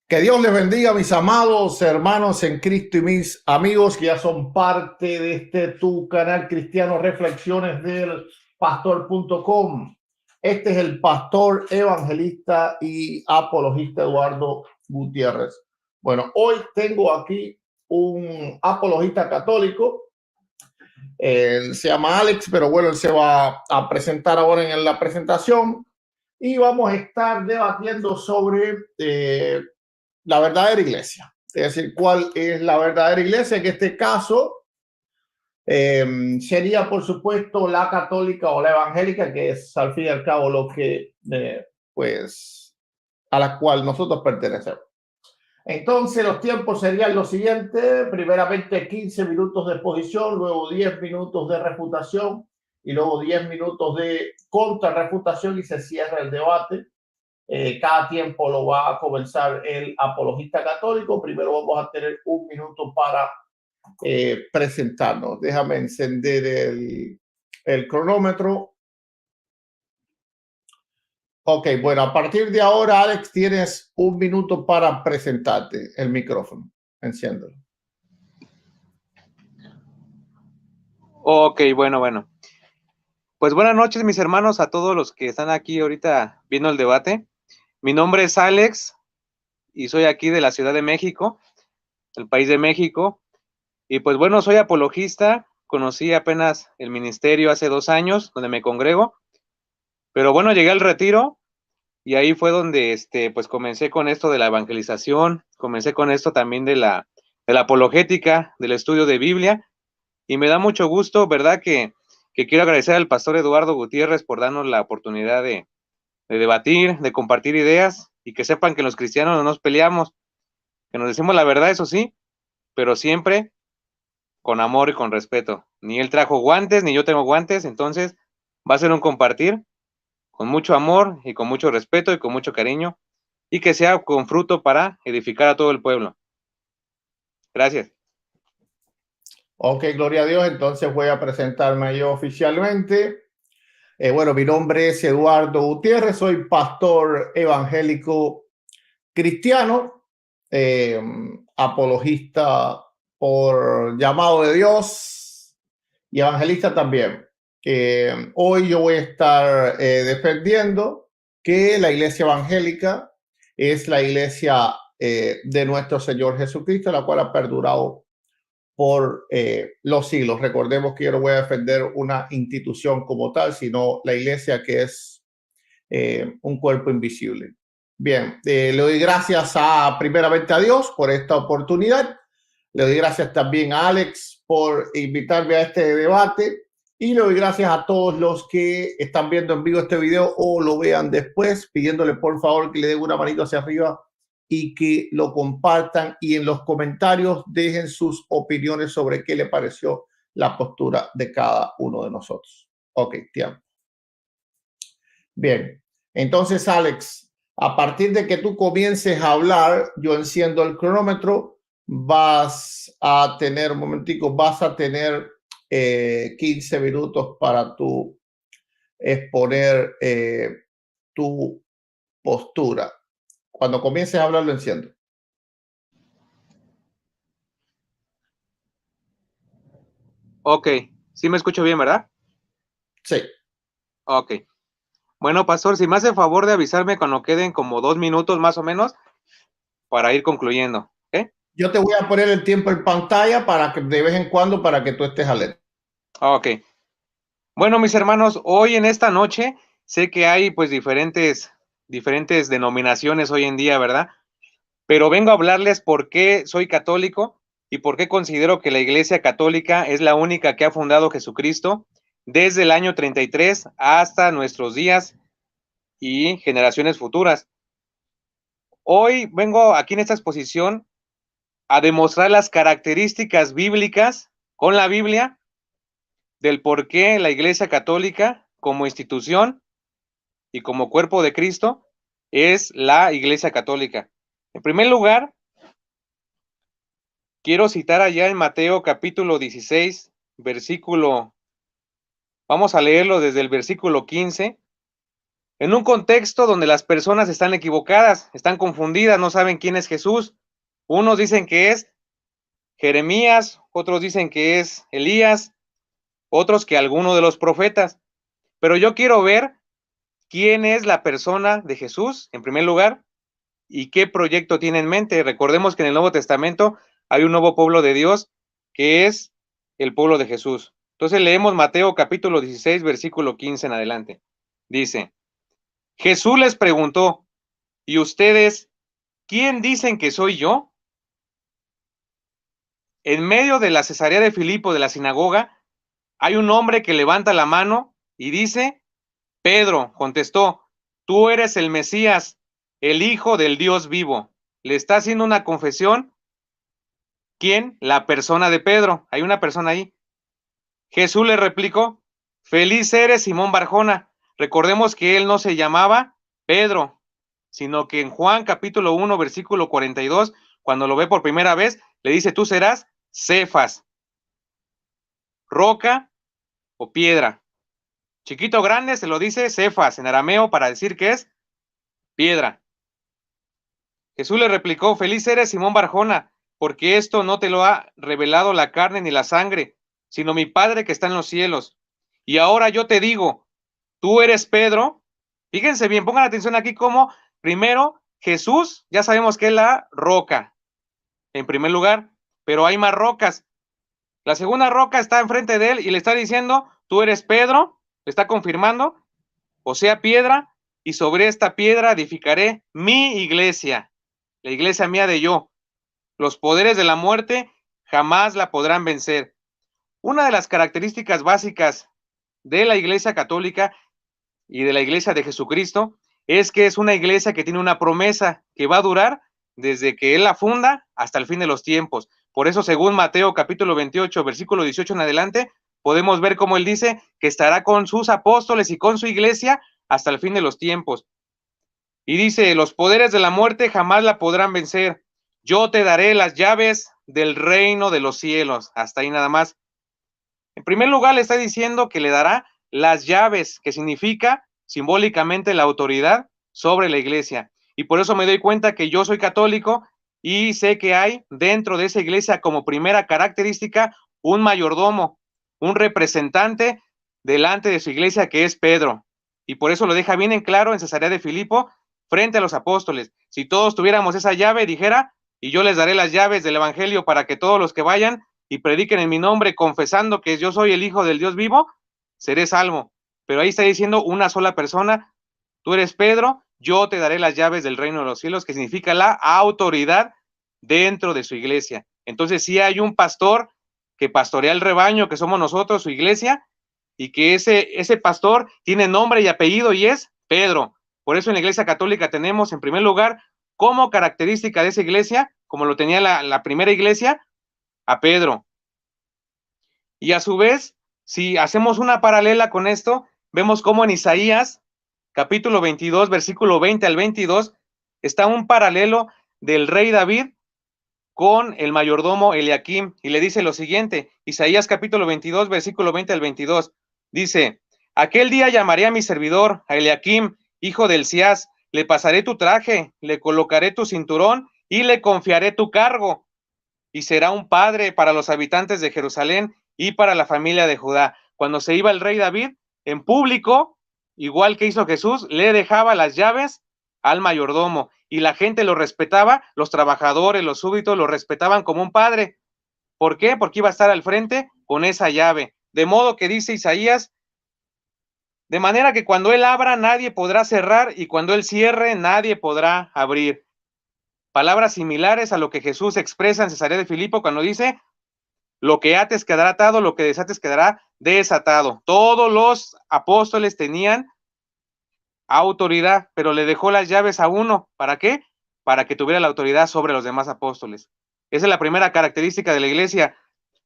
Que Dios les bendiga, mis amados hermanos en Cristo y mis amigos que ya son parte de tu canal cristiano Reflexiones del Pastor.com. Este es el pastor evangelista y apologista Eduardo Gutiérrez. Bueno, hoy tengo aquí un apologista católico. Él se llama Alex, pero bueno, él se va a presentar ahora en la presentación y vamos a estar debatiendo sobre la verdadera iglesia. Es decir, cuál es la verdadera iglesia. En este caso, sería, por supuesto, la católica o la evangélica, que es al fin y al cabo lo que, pues, a la cual nosotros pertenecemos. Entonces, los tiempos serían los siguientes: primeramente 15 minutos de exposición, luego 10 minutos de refutación y luego 10 minutos de contrarrefutación y se cierra el debate. Cada tiempo lo va a comenzar el apologista católico. Primero vamos a tener un minuto para presentarnos. Déjame encender el cronómetro. Ok, bueno, a partir de ahora, Alex, tienes un minuto para presentarte. El micrófono, enciéndelo. Ok, bueno. Pues buenas noches, mis hermanos, a todos los que están aquí ahorita viendo el debate. Mi nombre es Alex y soy aquí de la Ciudad de México, el país de México. Y pues bueno, soy apologista. Conocí apenas el ministerio hace 2 años, donde me congrego. Pero bueno, llegué al retiro y ahí fue donde pues comencé con esto de la evangelización, comencé con esto también de la apologética, del estudio de Biblia. Y me da mucho gusto, ¿verdad? Que quiero agradecer al pastor Eduardo Gutiérrez por darnos la oportunidad de debatir, de compartir ideas, y que sepan que los cristianos no nos peleamos, que nos decimos la verdad, eso sí, pero siempre con amor y con respeto. Ni él trajo guantes, ni yo tengo guantes, entonces va a ser un compartir con mucho amor y con mucho respeto y con mucho cariño, y que sea con fruto para edificar a todo el pueblo. Gracias. Ok, gloria a Dios. Entonces voy a presentarme yo oficialmente. Bueno, mi nombre es Eduardo Gutiérrez, soy pastor evangélico cristiano, apologista por llamado de Dios y evangelista también. Hoy yo voy a estar defendiendo que la iglesia evangélica es la iglesia de nuestro Señor Jesucristo, la cual ha perdurado por los siglos. Recordemos que yo no voy a defender una institución como tal, sino la iglesia, que es un cuerpo invisible. Bien, le doy gracias primeramente a Dios por esta oportunidad. Le doy gracias también a Alex por invitarme a este debate. Y le doy gracias a todos los que están viendo en vivo este video o lo vean después, pidiéndole por favor que le den una manito hacia arriba y que lo compartan, y en los comentarios dejen sus opiniones sobre qué le pareció la postura de cada uno de nosotros. Ok, tiempo. Bien, entonces Alex, a partir de que tú comiences a hablar, yo enciendo el cronómetro. Vas a tener, un momentico, vas a tener 15 minutos para tú exponer tu postura. Cuando comiences a hablar, lo enciendo. Ok, sí me escucho bien, ¿verdad? Sí. Ok. Bueno, pastor, si me hace el favor de avisarme cuando queden como 2 minutos más o menos para ir concluyendo, ¿ok? Yo te voy a poner el tiempo en pantalla para que de vez en cuando, para que tú estés alerta. Ok. Bueno, mis hermanos, hoy en esta noche sé que hay pues diferentes denominaciones hoy en día, ¿verdad? Pero vengo a hablarles por qué soy católico y por qué considero que la Iglesia Católica es la única que ha fundado Jesucristo desde el año 33 hasta nuestros días y generaciones futuras. Hoy vengo aquí en esta exposición a demostrar las características bíblicas con la Biblia del por qué la Iglesia Católica, como institución y como cuerpo de Cristo, es la Iglesia Católica. En primer lugar, quiero citar allá en Mateo capítulo 16, vamos a leerlo desde el versículo 15, en un contexto donde las personas están equivocadas, están confundidas, no saben quién es Jesús. Unos dicen que es Jeremías, otros dicen que es Elías, otros que alguno de los profetas. Pero yo quiero ver quién es la persona de Jesús, en primer lugar, y qué proyecto tiene en mente. Recordemos que en el Nuevo Testamento hay un nuevo pueblo de Dios que es el pueblo de Jesús. Entonces leemos Mateo capítulo 16, versículo 15 en adelante. Dice, Jesús les preguntó, ¿y ustedes quién dicen que soy yo? En medio de la Cesarea de Filipo, de la sinagoga, hay un hombre que levanta la mano y dice, Pedro contestó, tú eres el Mesías, el Hijo del Dios vivo. Le está haciendo una confesión. ¿Quién? La persona de Pedro. Hay una persona ahí. Jesús le replicó, feliz eres, Simón Barjona. Recordemos que él no se llamaba Pedro, sino que en Juan capítulo 1, versículo 42, cuando lo ve por primera vez, le dice, tú serás Cefas, roca o piedra. Chiquito o grande se lo dice Cefas en arameo para decir que es piedra. Jesús le replicó, feliz eres, Simón Barjona, porque esto no te lo ha revelado la carne ni la sangre, sino mi Padre que está en los cielos. Y ahora yo te digo, tú eres Pedro. Fíjense bien, pongan atención aquí como, primero, Jesús, ya sabemos que es la roca, en primer lugar, pero hay más rocas. La segunda roca está enfrente de él y le está diciendo, tú eres Pedro, le está confirmando, o sea, piedra, y sobre esta piedra edificaré mi iglesia, la iglesia mía de yo. Los poderes de la muerte jamás la podrán vencer. Una de las características básicas de la Iglesia Católica y de la Iglesia de Jesucristo es que es una iglesia que tiene una promesa que va a durar desde que Él la funda hasta el fin de los tiempos. Por eso, según Mateo capítulo 28, versículo 18 en adelante, podemos ver cómo Él dice que estará con sus apóstoles y con su iglesia hasta el fin de los tiempos. Y dice, los poderes de la muerte jamás la podrán vencer. Yo te daré las llaves del reino de los cielos. Hasta ahí nada más. En primer lugar, le está diciendo que le dará las llaves, que significa simbólicamente la autoridad sobre la iglesia. Y por eso me doy cuenta que yo soy católico y sé que hay dentro de esa iglesia como primera característica un mayordomo, un representante delante de su iglesia que es Pedro. Y por eso lo deja bien en claro en Cesarea de Filipo frente a los apóstoles. Si todos tuviéramos esa llave, dijera, y yo les daré las llaves del evangelio para que todos los que vayan y prediquen en mi nombre confesando que yo soy el Hijo del Dios vivo, seré salvo. Pero ahí está diciendo una sola persona, tú eres Pedro, yo te daré las llaves del reino de los cielos, que significa la autoridad dentro de su iglesia. Entonces sí hay un pastor que pastorea el rebaño, que somos nosotros, su iglesia, y que ese pastor tiene nombre y apellido y es Pedro. Por eso en la iglesia católica tenemos, en primer lugar, como característica de esa iglesia, como lo tenía la primera iglesia, a Pedro. Y a su vez, si hacemos una paralela con esto, vemos cómo en Isaías, capítulo 22, versículo 20 al 22, está un paralelo del rey David con el mayordomo Eliakim, y le dice lo siguiente, Isaías capítulo 22, versículo 20 al 22, dice, aquel día llamaré a mi servidor, a Eliakim, hijo del Sias, le pasaré tu traje, le colocaré tu cinturón y le confiaré tu cargo, y será un padre para los habitantes de Jerusalén y para la familia de Judá. Cuando se iba el rey David, en público, igual que hizo Jesús, le dejaba las llaves al mayordomo y la gente lo respetaba, los trabajadores, los súbditos lo respetaban como un padre. ¿Por qué? Porque iba a estar al frente con esa llave. De modo que dice Isaías, de manera que cuando él abra nadie podrá cerrar y cuando él cierre nadie podrá abrir. Palabras similares a lo que Jesús expresa en Cesarea de Filipo cuando dice, lo que ates quedará atado, lo que desates quedará desatado. Todos los apóstoles tenían autoridad, pero le dejó las llaves a uno. ¿Para qué? Para que tuviera la autoridad sobre los demás apóstoles. Esa es la primera característica de la iglesia.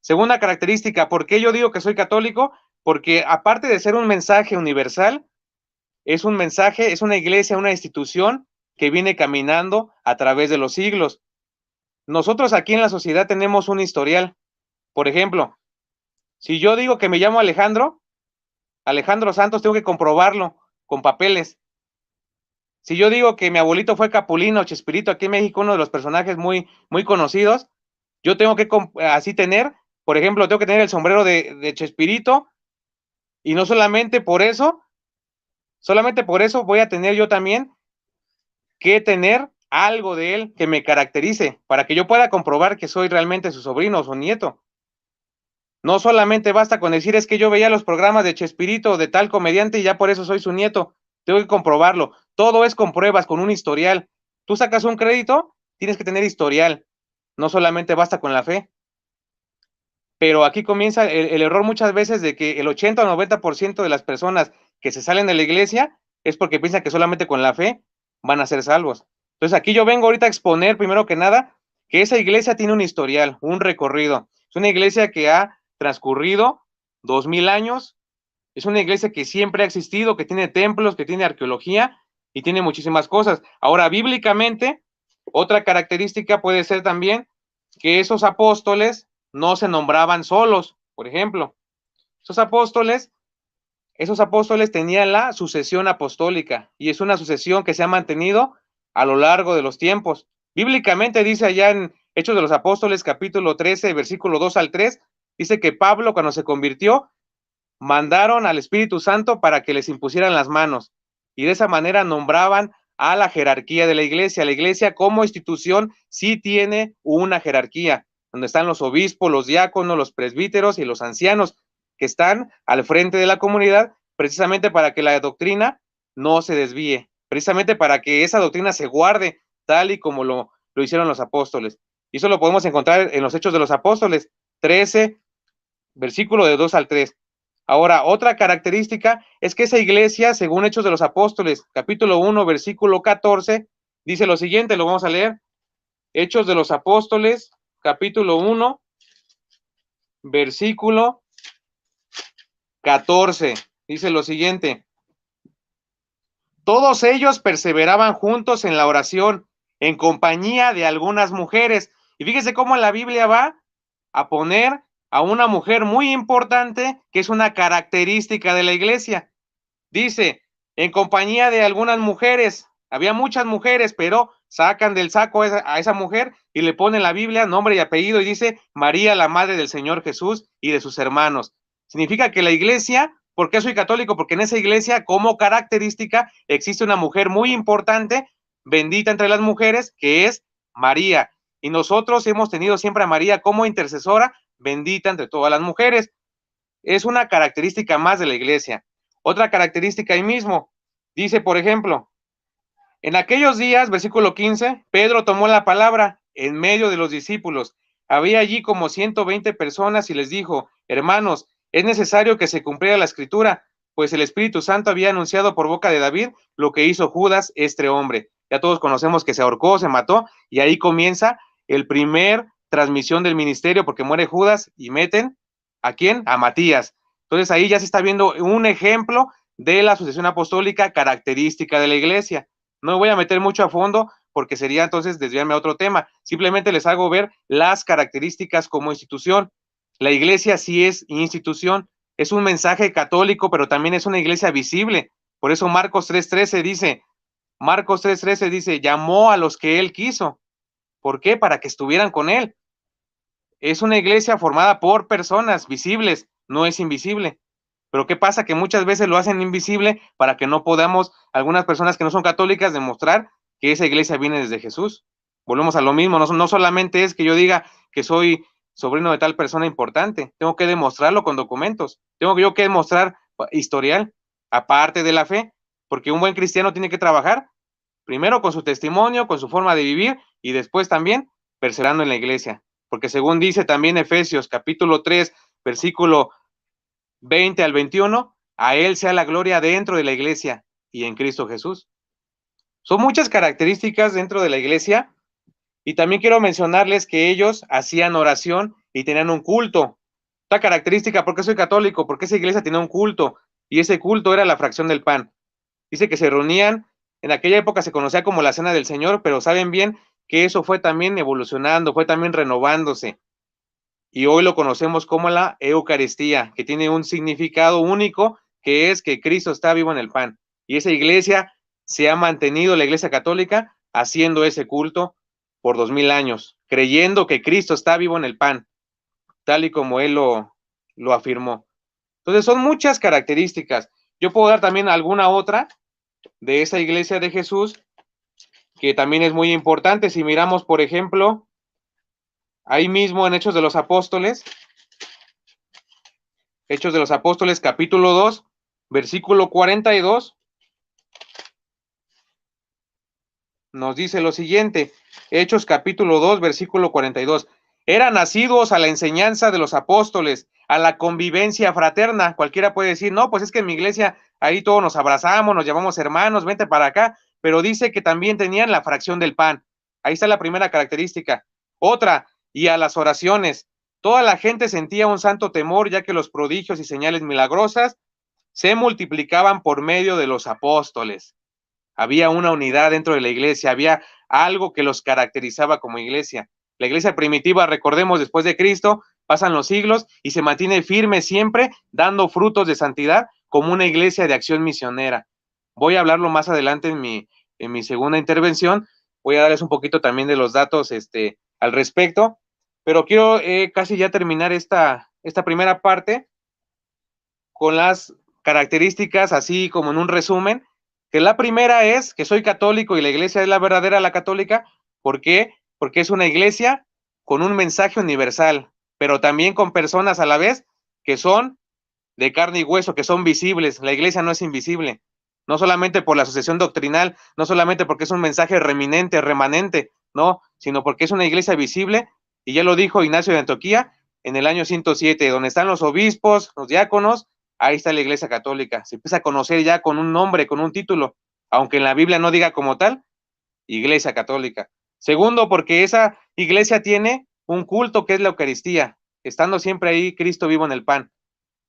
Segunda característica, ¿por qué yo digo que soy católico? Porque aparte de ser un mensaje universal, es un mensaje, es una iglesia, una institución que viene caminando a través de los siglos. Nosotros aquí en la sociedad tenemos un historial. Por ejemplo, si yo digo que me llamo Alejandro Santos, tengo que comprobarlo con papeles. Si yo digo que mi abuelito fue Capulino o Chespirito aquí en México, uno de los personajes muy, muy conocidos, yo tengo que así tener, por ejemplo, tengo que tener el sombrero de Chespirito, y no solamente por eso voy a tener yo también que tener algo de él que me caracterice, para que yo pueda comprobar que soy realmente su sobrino o su nieto. No solamente basta con decir es que yo veía los programas de Chespirito o de tal comediante y ya por eso soy su nieto. Tengo que comprobarlo. Todo es con pruebas, con un historial. Tú sacas un crédito, tienes que tener historial. No solamente basta con la fe. Pero aquí comienza el error muchas veces de que el 80 o 90% de las personas que se salen de la iglesia es porque piensan que solamente con la fe van a ser salvos. Entonces aquí yo vengo ahorita a exponer, primero que nada, que esa iglesia tiene un historial, un recorrido. Es una iglesia que ha transcurrido 2000 años, es una iglesia que siempre ha existido, que tiene templos, que tiene arqueología y tiene muchísimas cosas. Ahora, bíblicamente, otra característica puede ser también que esos apóstoles no se nombraban solos, por ejemplo. Esos apóstoles tenían la sucesión apostólica y es una sucesión que se ha mantenido a lo largo de los tiempos. Bíblicamente dice allá en Hechos de los Apóstoles, capítulo 13, versículo 2 al 3, dice que Pablo, cuando se convirtió, mandaron al Espíritu Santo para que les impusieran las manos y de esa manera nombraban a la jerarquía de la iglesia. La iglesia como institución sí tiene una jerarquía, donde están los obispos, los diáconos, los presbíteros y los ancianos que están al frente de la comunidad precisamente para que la doctrina no se desvíe, precisamente para que esa doctrina se guarde tal y como lo hicieron los apóstoles. Y eso lo podemos encontrar en los Hechos de los Apóstoles 13, versículo de 2 al 3. Ahora, otra característica es que esa iglesia, según Hechos de los Apóstoles, capítulo 1, versículo 14, dice lo siguiente, lo vamos a leer. Hechos de los Apóstoles, capítulo 1, versículo 14, dice lo siguiente. Todos ellos perseveraban juntos en la oración, en compañía de algunas mujeres. Y fíjese cómo la Biblia va a poner a una mujer muy importante, que es una característica de la iglesia. Dice, en compañía de algunas mujeres, había muchas mujeres, pero sacan del saco a esa mujer y le ponen la Biblia, nombre y apellido, y dice María, la madre del Señor Jesús y de sus hermanos. Significa que la iglesia, ¿por qué soy católico? Porque en esa iglesia, como característica, existe una mujer muy importante, bendita entre las mujeres, que es María. Y nosotros hemos tenido siempre a María como intercesora, bendita entre todas las mujeres. Es una característica más de la iglesia. Otra característica ahí mismo, dice, por ejemplo, en aquellos días, versículo 15, Pedro tomó la palabra en medio de los discípulos. Había allí como 120 personas y les dijo, hermanos, es necesario que se cumpliera la escritura, pues el Espíritu Santo había anunciado por boca de David lo que hizo Judas, este hombre. Ya todos conocemos que se ahorcó, se mató, y ahí comienza el primer transmisión del ministerio, porque muere Judas y meten ¿a quién? A Matías. Entonces ahí ya se está viendo un ejemplo de la sucesión apostólica característica de la iglesia. No me voy a meter mucho a fondo porque sería entonces desviarme a otro tema. Simplemente les hago ver las características como institución. La iglesia sí es institución, es un mensaje católico, pero también es una iglesia visible. Por eso Marcos 3:13 dice, llamó a los que él quiso. ¿Por qué? Para que estuvieran con él. Es una iglesia formada por personas visibles, no es invisible. Pero ¿qué pasa? Que muchas veces lo hacen invisible para que no podamos, algunas personas que no son católicas, demostrar que esa iglesia viene desde Jesús. Volvemos a lo mismo, no solamente es que yo diga que soy sobrino de tal persona importante, tengo que demostrarlo con documentos, tengo yo que demostrar historial, aparte de la fe, porque un buen cristiano tiene que trabajar primero con su testimonio, con su forma de vivir y después también perseverando en la iglesia. Porque según dice también Efesios capítulo 3, versículo 20 al 21, a él sea la gloria dentro de la iglesia y en Cristo Jesús. Son muchas características dentro de la iglesia y también quiero mencionarles que ellos hacían oración y tenían un culto. Esta característica, ¿por qué soy católico? Porque esa iglesia tenía un culto y ese culto era la fracción del pan. Dice que se reunían, en aquella época se conocía como la Cena del Señor, pero saben bien que eso fue también evolucionando, fue también renovándose. Y hoy lo conocemos como la Eucaristía, que tiene un significado único, que es que Cristo está vivo en el pan. Y esa iglesia se ha mantenido la Iglesia Católica haciendo ese culto por 2000 años, creyendo que Cristo está vivo en el pan, tal y como él lo afirmó. Entonces son muchas características. Yo puedo dar también alguna otra de esa Iglesia de Jesús que también es muy importante. Si miramos, por ejemplo, ahí mismo en Hechos de los Apóstoles, capítulo 2, versículo 42, nos dice lo siguiente. Hechos capítulo 2, versículo 42. Eran asiduos a la enseñanza de los apóstoles, a la convivencia fraterna. Cualquiera puede decir, no, pues es que en mi iglesia ahí todos nos abrazamos, nos llamamos hermanos, vente para acá, pero dice que también tenían la fracción del pan. Ahí está la primera característica. Otra, y a las oraciones. Toda la gente sentía un santo temor, ya que los prodigios y señales milagrosas se multiplicaban por medio de los apóstoles. Había una unidad dentro de la iglesia, había algo que los caracterizaba como iglesia. La iglesia primitiva, recordemos, después de Cristo, pasan los siglos y se mantiene firme siempre, dando frutos de santidad como una iglesia de acción misionera. Voy a hablarlo más adelante en mi segunda intervención. Voy a darles un poquito también de los datos al respecto, pero quiero casi ya terminar esta primera parte con las características, así como en un resumen, que la primera es que soy católico y la iglesia es la verdadera, la católica. ¿Por qué? Porque es una iglesia con un mensaje universal, pero también con personas a la vez que son de carne y hueso, que son visibles. La iglesia no es invisible, no solamente por la asociación doctrinal, no solamente porque es un mensaje remanente, no, sino porque es una iglesia visible, y ya lo dijo Ignacio de Antioquía en el año 107, donde están los obispos, los diáconos, ahí está la iglesia católica. Se empieza a conocer ya con un nombre, con un título, aunque en la Biblia no diga como tal, iglesia católica. Segundo, porque esa iglesia tiene un culto que es la Eucaristía, estando siempre ahí Cristo vivo en el pan.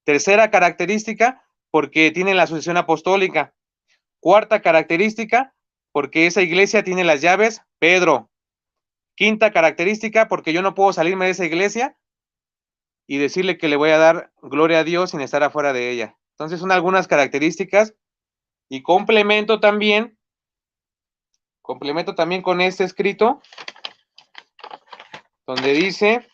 Tercera característica, porque tiene la asociación apostólica. Cuarta característica, porque esa iglesia tiene las llaves Pedro. Quinta característica, porque yo no puedo salirme de esa iglesia y decirle que le voy a dar gloria a Dios sin estar afuera de ella. Entonces son algunas características, y complemento también con este escrito donde dice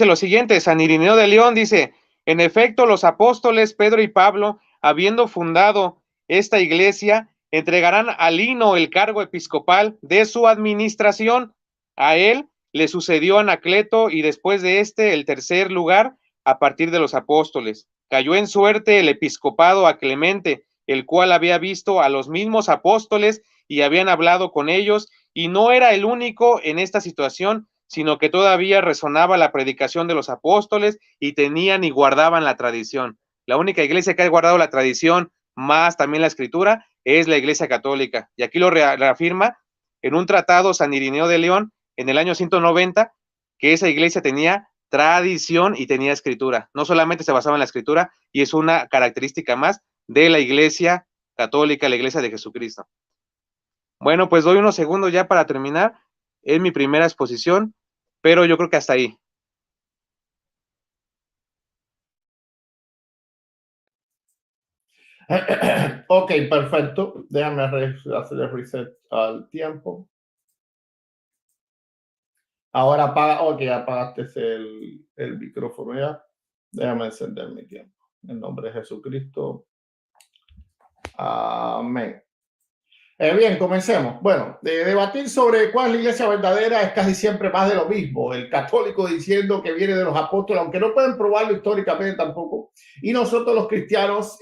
lo siguiente. San Irineo de León dice: en efecto, los apóstoles Pedro y Pablo, habiendo fundado esta iglesia, entregarán a Lino el cargo episcopal de su administración. A él le sucedió Anacleto, y después de el tercer lugar a partir de los apóstoles. Cayó en suerte el episcopado a Clemente, el cual había visto a los mismos apóstoles y habían hablado con ellos, y no era el único en esta situación, sino que todavía resonaba la predicación de los apóstoles y tenían y guardaban la tradición. La única iglesia que ha guardado la tradición, más también la escritura, es la iglesia católica. Y aquí lo reafirma en un tratado San Irineo de León en el año 190, que esa iglesia tenía tradición y tenía escritura. No solamente se basaba en la escritura, y es una característica más de la iglesia católica, la iglesia de Jesucristo. Bueno, pues doy unos segundos ya para terminar en mi primera exposición, pero yo creo que hasta ahí. Ok, perfecto. Déjame hacer el reset al tiempo. Ahora apaga, ok, apagaste el micrófono ya. Déjame encender mi tiempo. En nombre de Jesucristo. Amén. Bien, comencemos. Bueno, debatir sobre cuál es la iglesia verdadera es casi siempre más de lo mismo. El católico diciendo que viene de los apóstoles, aunque no pueden probarlo históricamente tampoco. Y nosotros los cristianos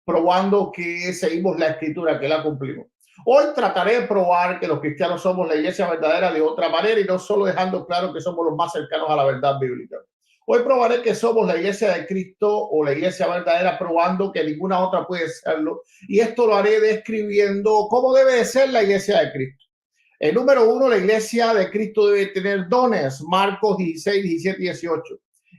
probando que seguimos la escritura, que la cumplimos. Hoy trataré de probar que los cristianos somos la iglesia verdadera de otra manera, y no solo dejando claro que somos los más cercanos a la verdad bíblica. Hoy probaré que somos la iglesia de Cristo o la iglesia verdadera, probando que ninguna otra puede serlo. Y esto lo haré describiendo cómo debe de ser la iglesia de Cristo. El número uno, la iglesia de Cristo debe tener dones. Marcos 16, 17 y 18.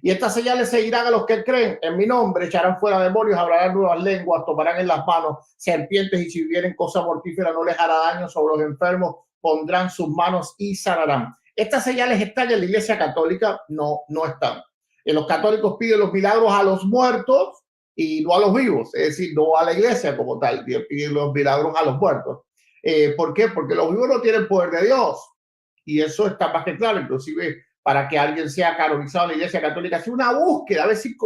Y estas señales seguirán a los que creen. En mi nombre echarán fuera demonios, hablarán nuevas lenguas, tomarán en las manos serpientes, y si vivieren cosa mortífera no les hará daño. Sobre los enfermos pondrán sus manos y sanarán. ¿Estas señales están en la iglesia católica? No, no están. Los católicos piden los milagros a los muertos y no a los vivos, es decir, no a la iglesia como tal, piden los milagros a los muertos. ¿Por qué? Porque los vivos no tienen poder de Dios. Y eso está más que claro, inclusive para que alguien sea canonizado en la Iglesia Católica, hace una búsqueda, a ver si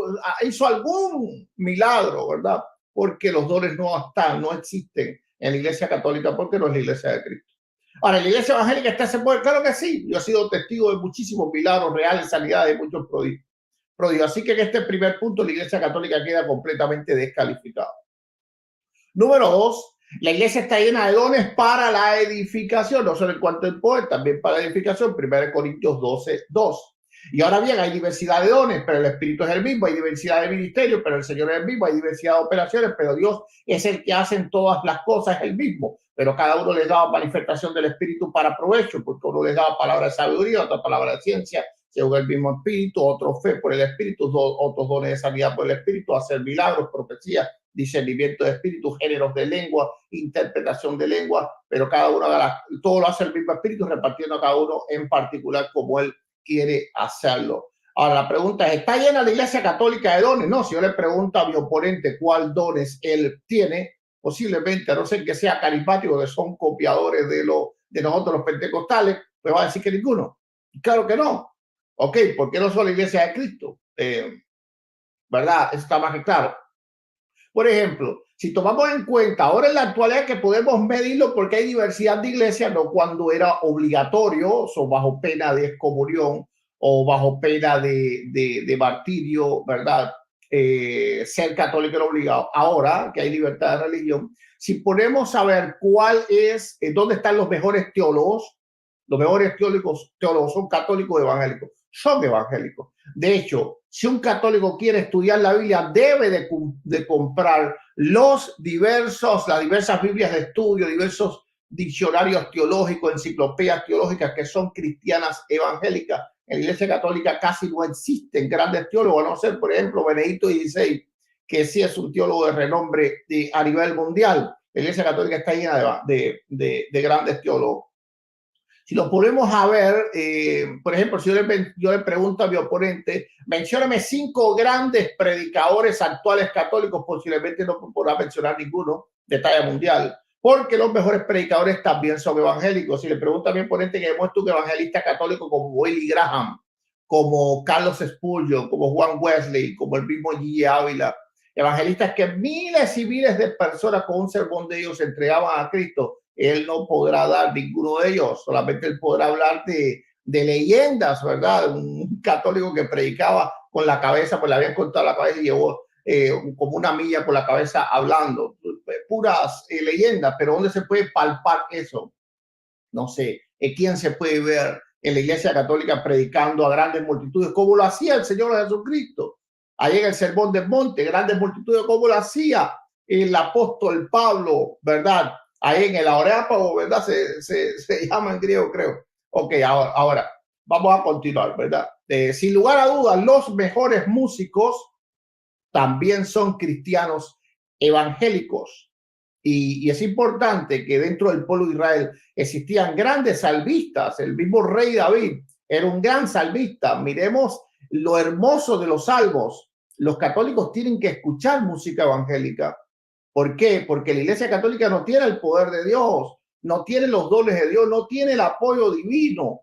hizo algún milagro, ¿verdad? Porque los dones no están, no existen en la Iglesia Católica, porque no es la Iglesia de Cristo. Ahora, ¿en la Iglesia Evangélica está ese poder? Claro que sí. Yo he sido testigo de muchísimos milagros reales, sanidades, de muchos prodigios. Así que en este primer punto la Iglesia Católica queda completamente descalificada. Número 2, la iglesia está llena de dones para la edificación, no solo en cuanto al poder, también para la edificación, 1 Corintios 12:2. Y ahora bien, hay diversidad de dones, pero el Espíritu es el mismo, hay diversidad de ministerios, pero el Señor es el mismo, hay diversidad de operaciones, pero Dios es el que hace en todas las cosas, es el mismo, pero cada uno les da manifestación del Espíritu para provecho, porque uno les da palabra de sabiduría, otra palabra de ciencia, según el mismo Espíritu, otro fe por el Espíritu, otros dones de sanidad por el Espíritu, hacer milagros, profecías, discernimiento de espíritu, géneros de lengua, interpretación de lengua, pero cada uno todo lo hace el mismo espíritu, repartiendo a cada uno en particular como él quiere hacerlo. Ahora la pregunta es, ¿está llena la Iglesia Católica de dones? No, si yo le pregunto a mi oponente cuál dones él tiene, posiblemente, a no ser que sea carismático, que son copiadores de nosotros los pentecostales, pues va a decir que ninguno. Claro que no. Ok, ¿por qué no son la Iglesia de Cristo? ¿Verdad? Eso está más que claro. Por ejemplo, si tomamos en cuenta ahora en la actualidad que podemos medirlo porque hay diversidad de iglesias, no cuando era obligatorio, o bajo pena de excomunión o bajo pena de martirio, ¿verdad? Ser católico era obligado. Ahora que hay libertad de religión, si ponemos a ver cuál es, dónde están los mejores teólogos son católicos evangélicos, son evangélicos. De hecho, si un católico quiere estudiar la Biblia, debe de comprar las diversas Biblias de estudio, diversos diccionarios teológicos, enciclopedias teológicas que son cristianas evangélicas. En la Iglesia Católica casi no existen grandes teólogos, a no ser, por ejemplo, Benedicto XVI, que sí es un teólogo de renombre a nivel mundial. La Iglesia Católica está llena de grandes teólogos. Si lo ponemos a ver, por ejemplo, si yo le pregunto a mi oponente, mencióname 5 grandes predicadores actuales católicos, posiblemente no podrá mencionar ninguno de talla mundial, porque los mejores predicadores también son evangélicos. Si le pregunto a mi oponente que demuestre un evangelista católico como Billy Graham, como Carlos Spurgeon, como Juan Wesley, como el mismo G. Ávila, evangelistas que miles y miles de personas con un sermón de ellos entregaban a Cristo, él no podrá dar ninguno de ellos, solamente él podrá hablar de leyendas, ¿verdad? Un católico que predicaba con la cabeza, pues le habían cortado la cabeza y llevó como una milla con la cabeza hablando, puras leyendas, pero ¿dónde se puede palpar eso? No sé, ¿quién se puede ver en la Iglesia Católica predicando a grandes multitudes como lo hacía el Señor Jesucristo? Ahí en el Sermón del Monte, grandes multitudes como lo hacía el apóstol Pablo, ¿verdad? Ahí en el Areópago, ¿verdad? Se llama en griego, creo. Ok, ahora vamos a continuar, ¿verdad? Sin lugar a dudas, los mejores músicos también son cristianos evangélicos. Y es importante que dentro del pueblo de Israel existían grandes salmistas. El mismo rey David era un gran salmista. Miremos lo hermoso de los salmos. Los católicos tienen que escuchar música evangélica. ¿Por qué? Porque la Iglesia Católica no tiene el poder de Dios, no tiene los dones de Dios, no tiene el apoyo divino,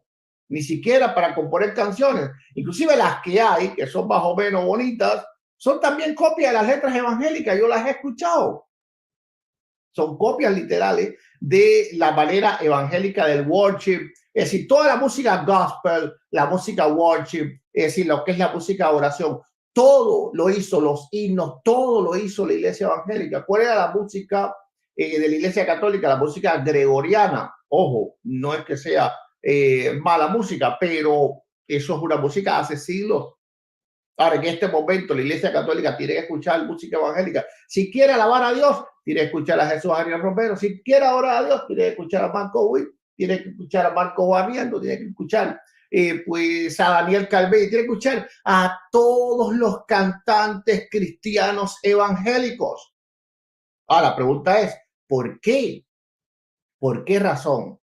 ni siquiera para componer canciones. Inclusive las que hay, que son más o menos bonitas, son también copias de las letras evangélicas. Yo las he escuchado. Son copias literales de la manera evangélica del worship. Es decir, toda la música gospel, la música worship, es decir, lo que es la música de oración, todo lo hizo, los himnos, todo lo hizo la iglesia evangélica. ¿Cuál era la música de la iglesia católica? La música gregoriana. Ojo, no es que sea mala música, pero eso es una música hace siglos. Ahora, en este momento, la Iglesia Católica tiene que escuchar música evangélica. Si quiere alabar a Dios, tiene que escuchar a Jesús Ariel Romero. Si quiere orar a Dios, tiene que escuchar a Marco Witt, tiene que escuchar a Marco Barriendo, tiene que escuchar pues a Daniel Calvé, tiene que escuchar a todos los cantantes cristianos evangélicos. Ahora, la pregunta es, ¿por qué? ¿Por qué razón?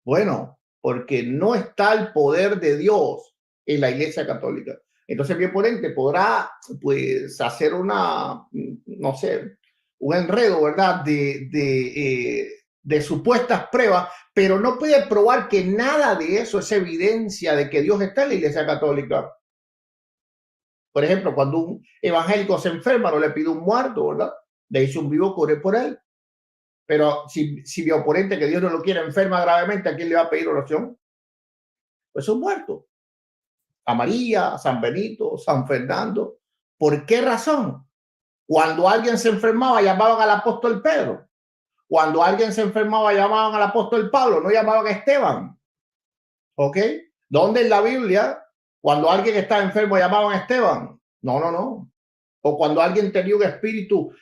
Bueno, porque no está el poder de Dios en la Iglesia Católica. Entonces mi oponente podrá pues hacer una, no sé, un enredo, ¿verdad? De supuestas pruebas, pero no puede probar que nada de eso es evidencia de que Dios está en la Iglesia Católica. Por ejemplo, cuando un evangélico se enferma, no le pide un muerto, ¿verdad? Le dice un vivo, corre por él. Pero si mi oponente, que Dios no lo quiere, enferma gravemente, ¿a quién le va a pedir oración? Pues un muerto. A María, a San Benito, San Fernando. ¿Por qué razón? Cuando alguien se enfermaba, llamaban al apóstol Pedro. Cuando alguien se enfermaba, llamaban al apóstol Pablo, no llamaban a Esteban. ¿Ok? ¿Dónde en la Biblia, cuando alguien estaba enfermo, llamaban a Esteban? No, no, no. O cuando alguien tenía un espíritu,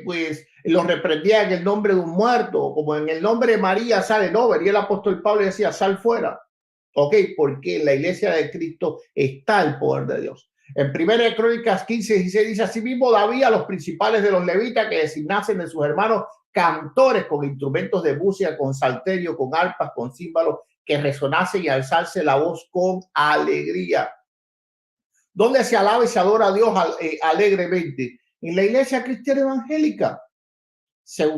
pues lo reprendía en el nombre de un muerto, como en el nombre de María sale, no, venía el apóstol Pablo y decía, sal fuera. Ok, porque en la iglesia de Cristo está el poder de Dios. En 1 Crónicas 15:16 dice, asimismo David a los principales de los levitas que designasen de sus hermanos cantores con instrumentos de música, con salterio, con arpas, con címbalos, que resonasen y alzarse la voz con alegría. ¿Dónde se alaba y se adora a Dios alegremente? En la iglesia cristiana evangélica.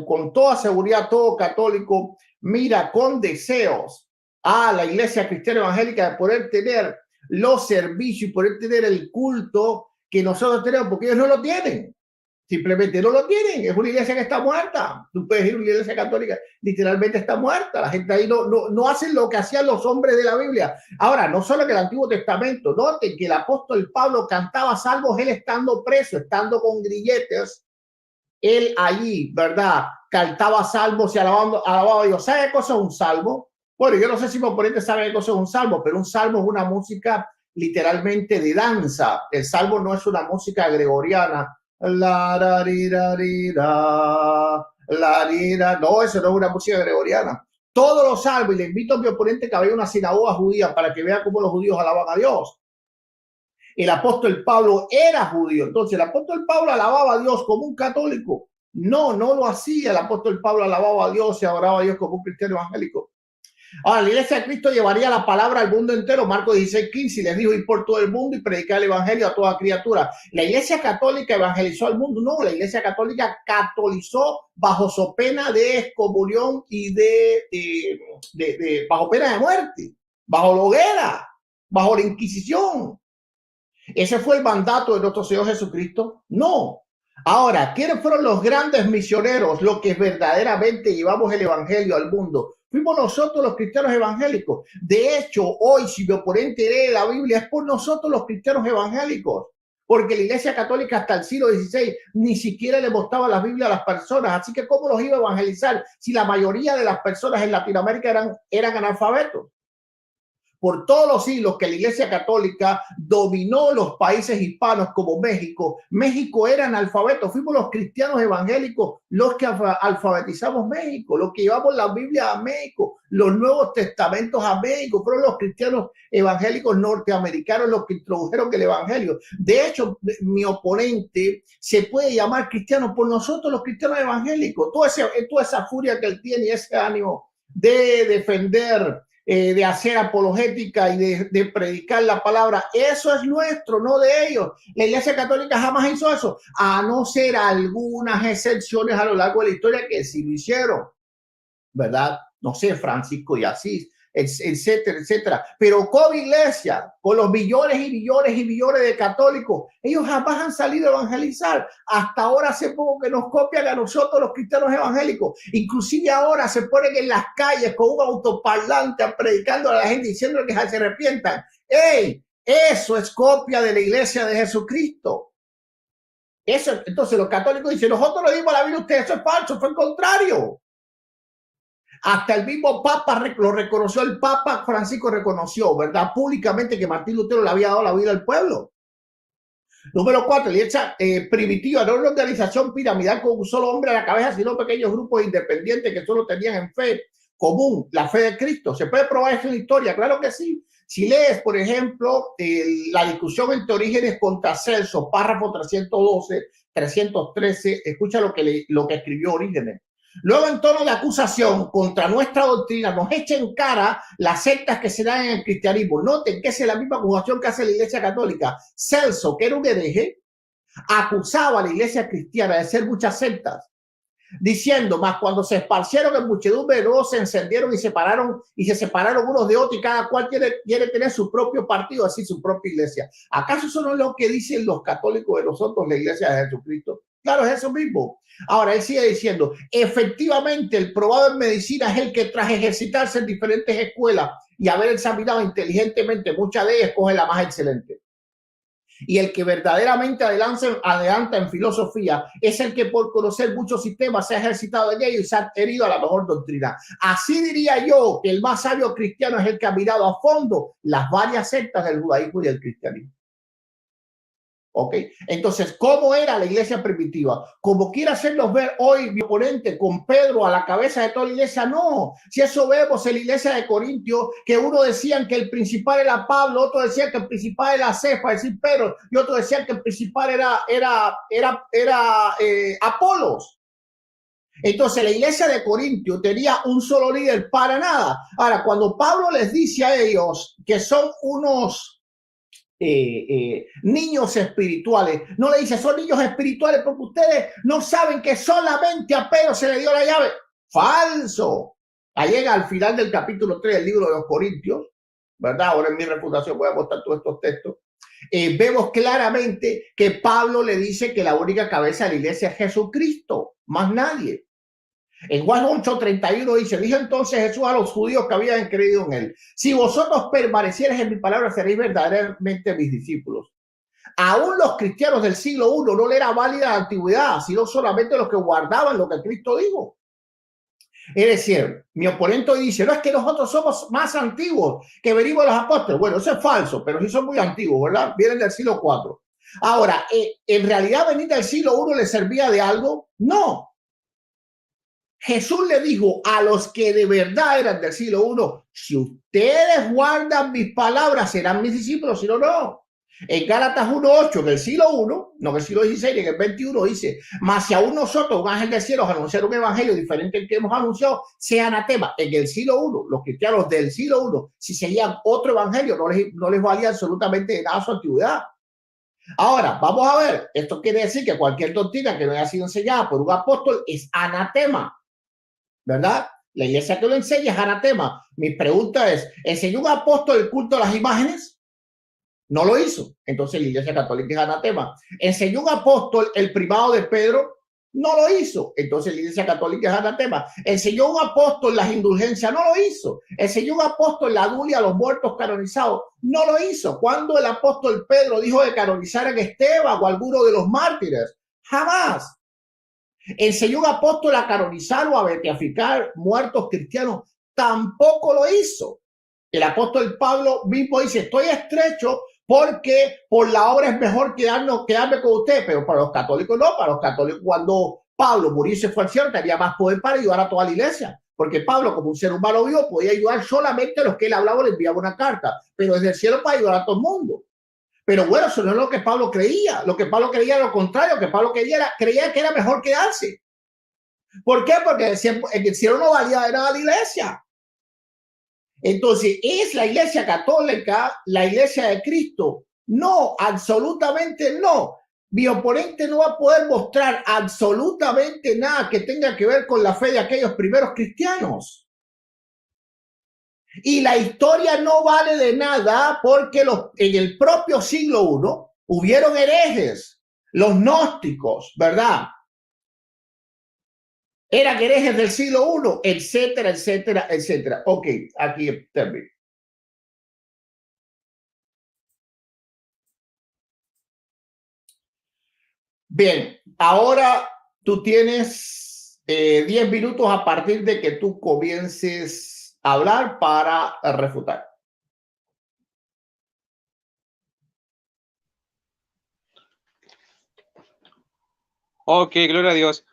Con toda seguridad, todo católico mira con deseos a la iglesia cristiana evangélica de poder tener los servicios y poder tener el culto que nosotros tenemos, porque ellos no lo tienen. Simplemente no lo tienen. Es una iglesia que está muerta. Tú puedes ir a una iglesia católica, literalmente está muerta. La gente ahí no hacen lo que hacían los hombres de la Biblia. Ahora, no solo en el Antiguo Testamento, noten que el apóstol Pablo cantaba salmos él estando preso, estando con grilletes. Él allí, ¿verdad? Cantaba salmos y alababa a Dios. ¿Sabe qué cosa es un salmo? Bueno, yo no sé si mi oponente sabe qué cosa es un salmo, pero un salmo es una música literalmente de danza. El salmo no es una música gregoriana. La, ra, ri, ra, ri, ra, la, ri, ra. No, eso no es una música gregoriana. Todos los salmos, y le invito a mi oponente que vaya a una sinagoga judía para que vea cómo los judíos alaban a Dios. El apóstol Pablo era judío, entonces el apóstol Pablo alababa a Dios como un católico. No lo hacía. El apóstol Pablo alababa a Dios y adoraba a Dios como un cristiano evangélico. Ahora, la iglesia de Cristo llevaría la palabra al mundo entero. Marcos 16:15 les dijo ir por todo el mundo y predicar el evangelio a toda criatura. La iglesia católica evangelizó al mundo. No, la iglesia católica catolizó bajo so pena de excomunión y bajo pena de muerte, bajo la hoguera, bajo la Inquisición. ¿Ese fue el mandato de nuestro Señor Jesucristo? No. Ahora, ¿quiénes fueron los grandes misioneros, los que verdaderamente llevamos el evangelio al mundo? Fuimos nosotros los cristianos evangélicos. De hecho, hoy si mi oponente lee la Biblia es por nosotros los cristianos evangélicos, porque la Iglesia Católica hasta el siglo XVI ni siquiera le mostraba la Biblia a las personas. Así que ¿cómo los iba a evangelizar si la mayoría de las personas en Latinoamérica eran analfabetos? Por todos los siglos que la Iglesia Católica dominó los países hispanos como México, México era analfabeto. Fuimos los cristianos evangélicos los que alfabetizamos México, los que llevamos la Biblia a México, los Nuevos Testamentos a México. Fueron los cristianos evangélicos norteamericanos los que introdujeron el evangelio. De hecho, mi oponente se puede llamar cristiano por nosotros los cristianos evangélicos. Toda esa furia que él tiene y ese ánimo de defender, de hacer apologética y de predicar la palabra, eso es nuestro, no de ellos. La Iglesia Católica jamás hizo eso, a no ser algunas excepciones a lo largo de la historia que sí lo hicieron, ¿verdad? No sé, Francisco de Asís, etcétera, etcétera. Pero como iglesia, con los millones y millones y millones de católicos, ellos jamás han salido a evangelizar. Hasta ahora hace poco que nos copian a nosotros los cristianos evangélicos. Inclusive ahora se ponen en las calles con un autoparlante predicando a la gente diciendo que se arrepientan. ¡Ey! Eso es copia de la iglesia de Jesucristo. Eso, entonces los católicos dicen, nosotros le dimos la Biblia a ustedes, eso es falso, fue el contrario. Hasta el mismo Papa lo reconoció, el Papa Francisco reconoció, ¿verdad? Públicamente que Martín Lutero le había dado la vida al pueblo. Número 4, la iglesia primitiva, no una organización piramidal con un solo hombre a la cabeza, sino pequeños grupos independientes que solo tenían en fe común la fe de Cristo. ¿Se puede probar eso en la historia? Claro que sí. Si lees, por ejemplo, la discusión entre Orígenes contra Celso, párrafo 312, 313, escucha lo que escribió Orígenes. Luego, en tono de acusación contra nuestra doctrina, nos echa en cara las sectas que se dan en el cristianismo. Noten que esa es la misma acusación que hace la Iglesia Católica. Celso, que era un hereje, acusaba a la Iglesia cristiana de ser muchas sectas, diciendo, más cuando se esparcieron en muchedumbre, luego se encendieron y se separaron unos de otros, y cada cual quiere tener su propio partido, así su propia iglesia. ¿Acaso eso no es lo que dicen los católicos de nosotros, la Iglesia de Jesucristo? Claro, es eso mismo. Ahora, él sigue diciendo, efectivamente, el probado en medicina es el que tras ejercitarse en diferentes escuelas y haber examinado inteligentemente muchas de ellas, coge la más excelente. Y el que verdaderamente adelanta en filosofía es el que por conocer muchos sistemas se ha ejercitado en ellos y se ha adherido a la mejor doctrina. Así diría yo que el más sabio cristiano es el que ha mirado a fondo las varias sectas del judaísmo y del cristianismo. ¿Ok? Entonces, ¿cómo era la iglesia primitiva? Como quiere hacernos ver hoy mi oponente con Pedro a la cabeza de toda la iglesia, no. Si eso vemos en la iglesia de Corintio, que uno decían que el principal era Pablo, otro decían que el principal era Cefa, es decir, Pedro, y otro decían que el principal era Apolos. Entonces la iglesia de Corintio tenía un solo líder para nada. Ahora, cuando Pablo les dice a ellos que son unos niños espirituales, no le dice son niños espirituales porque ustedes no saben que solamente a Pedro se le dio la llave. Falso. Ahí llega al final del capítulo 3 del libro de los Corintios, ¿verdad? Ahora en mi reputación voy a mostrar todos estos textos. Vemos claramente que Pablo le dice que la única cabeza de la iglesia es Jesucristo, más nadie. En Juan 8:31 dijo entonces Jesús a los judíos que habían creído en él: si vosotros permaneciereis en mi palabra, seréis verdaderamente mis discípulos. Aún los cristianos del siglo I no le era válida la antigüedad, sino solamente los que guardaban lo que Cristo dijo. Es decir, mi oponente dice, no es que nosotros somos más antiguos que venimos de los apóstoles. Bueno, eso es falso, pero sí son muy antiguos, ¿verdad? Vienen del siglo IV. Ahora, ¿en realidad venir del siglo I le servía de algo? No. Jesús le dijo a los que de verdad eran del siglo I, si ustedes guardan mis palabras, serán mis discípulos, si no, no. En Gálatas 1:8, en el siglo I, no en el siglo XVI, en el 21, dice, mas si aún nosotros, un ángel del cielo, anunciar un evangelio diferente al que hemos anunciado, sea anatema. En el siglo I, los cristianos del siglo I, si seguían otro evangelio, no les valía absolutamente nada su antigüedad. Ahora, vamos a ver, esto quiere decir que cualquier doctrina que no haya sido enseñada por un apóstol es anatema, ¿verdad? La iglesia que lo enseña es anatema. Mi pregunta es, ¿enseñó un apóstol el culto a las imágenes? No lo hizo. Entonces la iglesia católica es anatema. ¿Enseñó un apóstol el primado de Pedro? No lo hizo. Entonces la iglesia católica es anatema. ¿Enseñó un apóstol las indulgencias? No lo hizo. ¿Enseñó un apóstol la dulia a los muertos canonizados? No lo hizo. ¿Cuándo el apóstol Pedro dijo de canonizar a Esteban o a alguno de los mártires? Jamás. ¿Enseñó un apóstol a canonizar o a beatificar muertos cristianos? Tampoco lo hizo. El apóstol Pablo mismo dice, estoy estrecho porque por la obra es mejor quedarme con usted, pero para los católicos no. Para los católicos, cuando Pablo murió y se fue al cielo, tenía más poder para ayudar a toda la iglesia, porque Pablo, como un ser humano vivo, podía ayudar solamente a los que él hablaba o le enviaba una carta, pero desde el cielo para ayudar a todo el mundo. Pero bueno, eso no es lo que Pablo creía. Lo que Pablo creía era lo contrario. Lo que Pablo creía que era mejor quedarse. ¿Por qué? Porque en el cielo no valía de nada la iglesia. Entonces, ¿es la iglesia católica la iglesia de Cristo? No, absolutamente no. Mi oponente no va a poder mostrar absolutamente nada que tenga que ver con la fe de aquellos primeros cristianos. Y la historia no vale de nada porque en el propio siglo I hubieron herejes, los gnósticos, ¿verdad? Eran herejes del siglo I, etcétera, etcétera, etcétera. Ok, aquí termino. Bien, ahora tú tienes 10 minutos a partir de que tú comiences a hablar para refutar. Ok, gloria a Dios.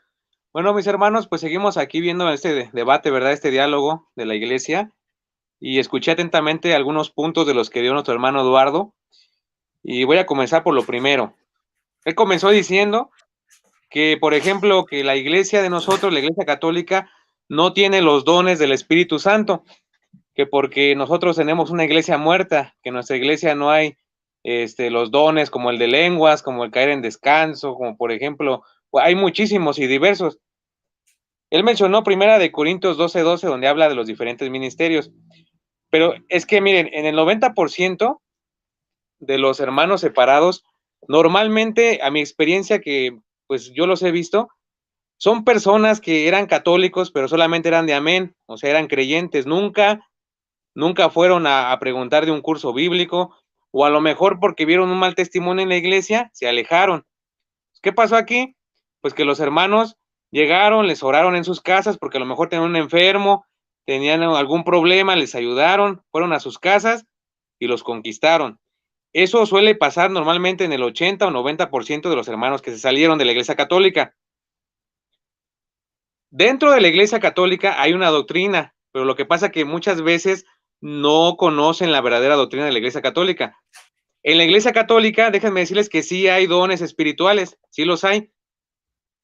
Bueno, mis hermanos, pues seguimos aquí viendo este debate, ¿verdad? Este diálogo de la iglesia. Y escuché atentamente algunos puntos de los que dio nuestro hermano Eduardo. Y voy a comenzar por lo primero. Él comenzó diciendo que, por ejemplo, que la iglesia de nosotros, la iglesia católica, no tiene los dones del Espíritu Santo, que porque nosotros tenemos una iglesia muerta, que en nuestra iglesia no hay los dones como el de lenguas, como el caer en descanso, como por ejemplo, hay muchísimos y diversos. Él mencionó primera de Corintios 12:12, donde habla de los diferentes ministerios, pero es que miren, en el 90% de los hermanos separados, normalmente, a mi experiencia que pues yo los he visto, son personas que eran católicos, pero solamente eran de amén, o sea, eran creyentes, nunca fueron a preguntar de un curso bíblico, o a lo mejor porque vieron un mal testimonio en la iglesia, se alejaron. ¿Qué pasó aquí? Pues que los hermanos llegaron, les oraron en sus casas, porque a lo mejor tenían un enfermo, tenían algún problema, les ayudaron, fueron a sus casas y los conquistaron. Eso suele pasar normalmente en el 80 o 90% de los hermanos que se salieron de la iglesia católica. Dentro de la iglesia católica hay una doctrina, pero lo que pasa es que muchas veces no conocen la verdadera doctrina de la iglesia católica. En la iglesia católica, déjenme decirles que sí hay dones espirituales, sí los hay.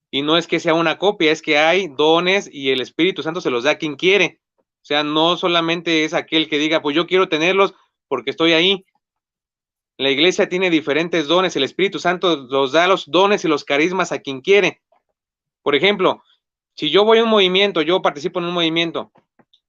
Y no es que sea una copia, es que hay dones y el Espíritu Santo se los da a quien quiere. O sea, no solamente es aquel que diga, pues yo quiero tenerlos porque estoy ahí. La iglesia tiene diferentes dones, el Espíritu Santo los da los dones y los carismas a quien quiere. Por ejemplo, si yo voy a un movimiento, yo participo en un movimiento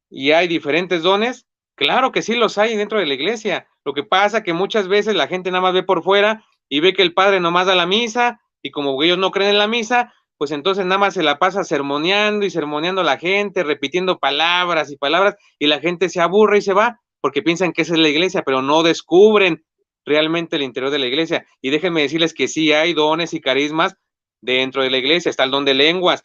y hay diferentes dones, claro que sí los hay dentro de la iglesia. Lo que pasa que muchas veces la gente nada más ve por fuera y ve que el padre nomás da la misa y como ellos no creen en la misa, pues entonces nada más se la pasa sermoneando y sermoneando a la gente, repitiendo palabras y palabras y la gente se aburre y se va porque piensan que esa es la iglesia, pero no descubren realmente el interior de la iglesia. Y déjenme decirles que sí hay dones y carismas dentro de la iglesia. Está el don de lenguas,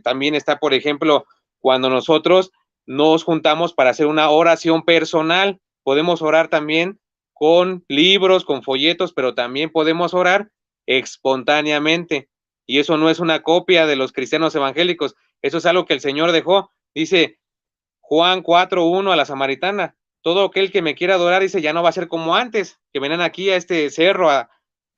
también está, por ejemplo, cuando nosotros nos juntamos para hacer una oración personal, podemos orar también con libros, con folletos, pero también podemos orar espontáneamente. Y eso no es una copia de los cristianos evangélicos, eso es algo que el Señor dejó. Dice Juan 4:1 a la samaritana, todo aquel que me quiera adorar, dice, ya no va a ser como antes, que venían aquí a este cerro a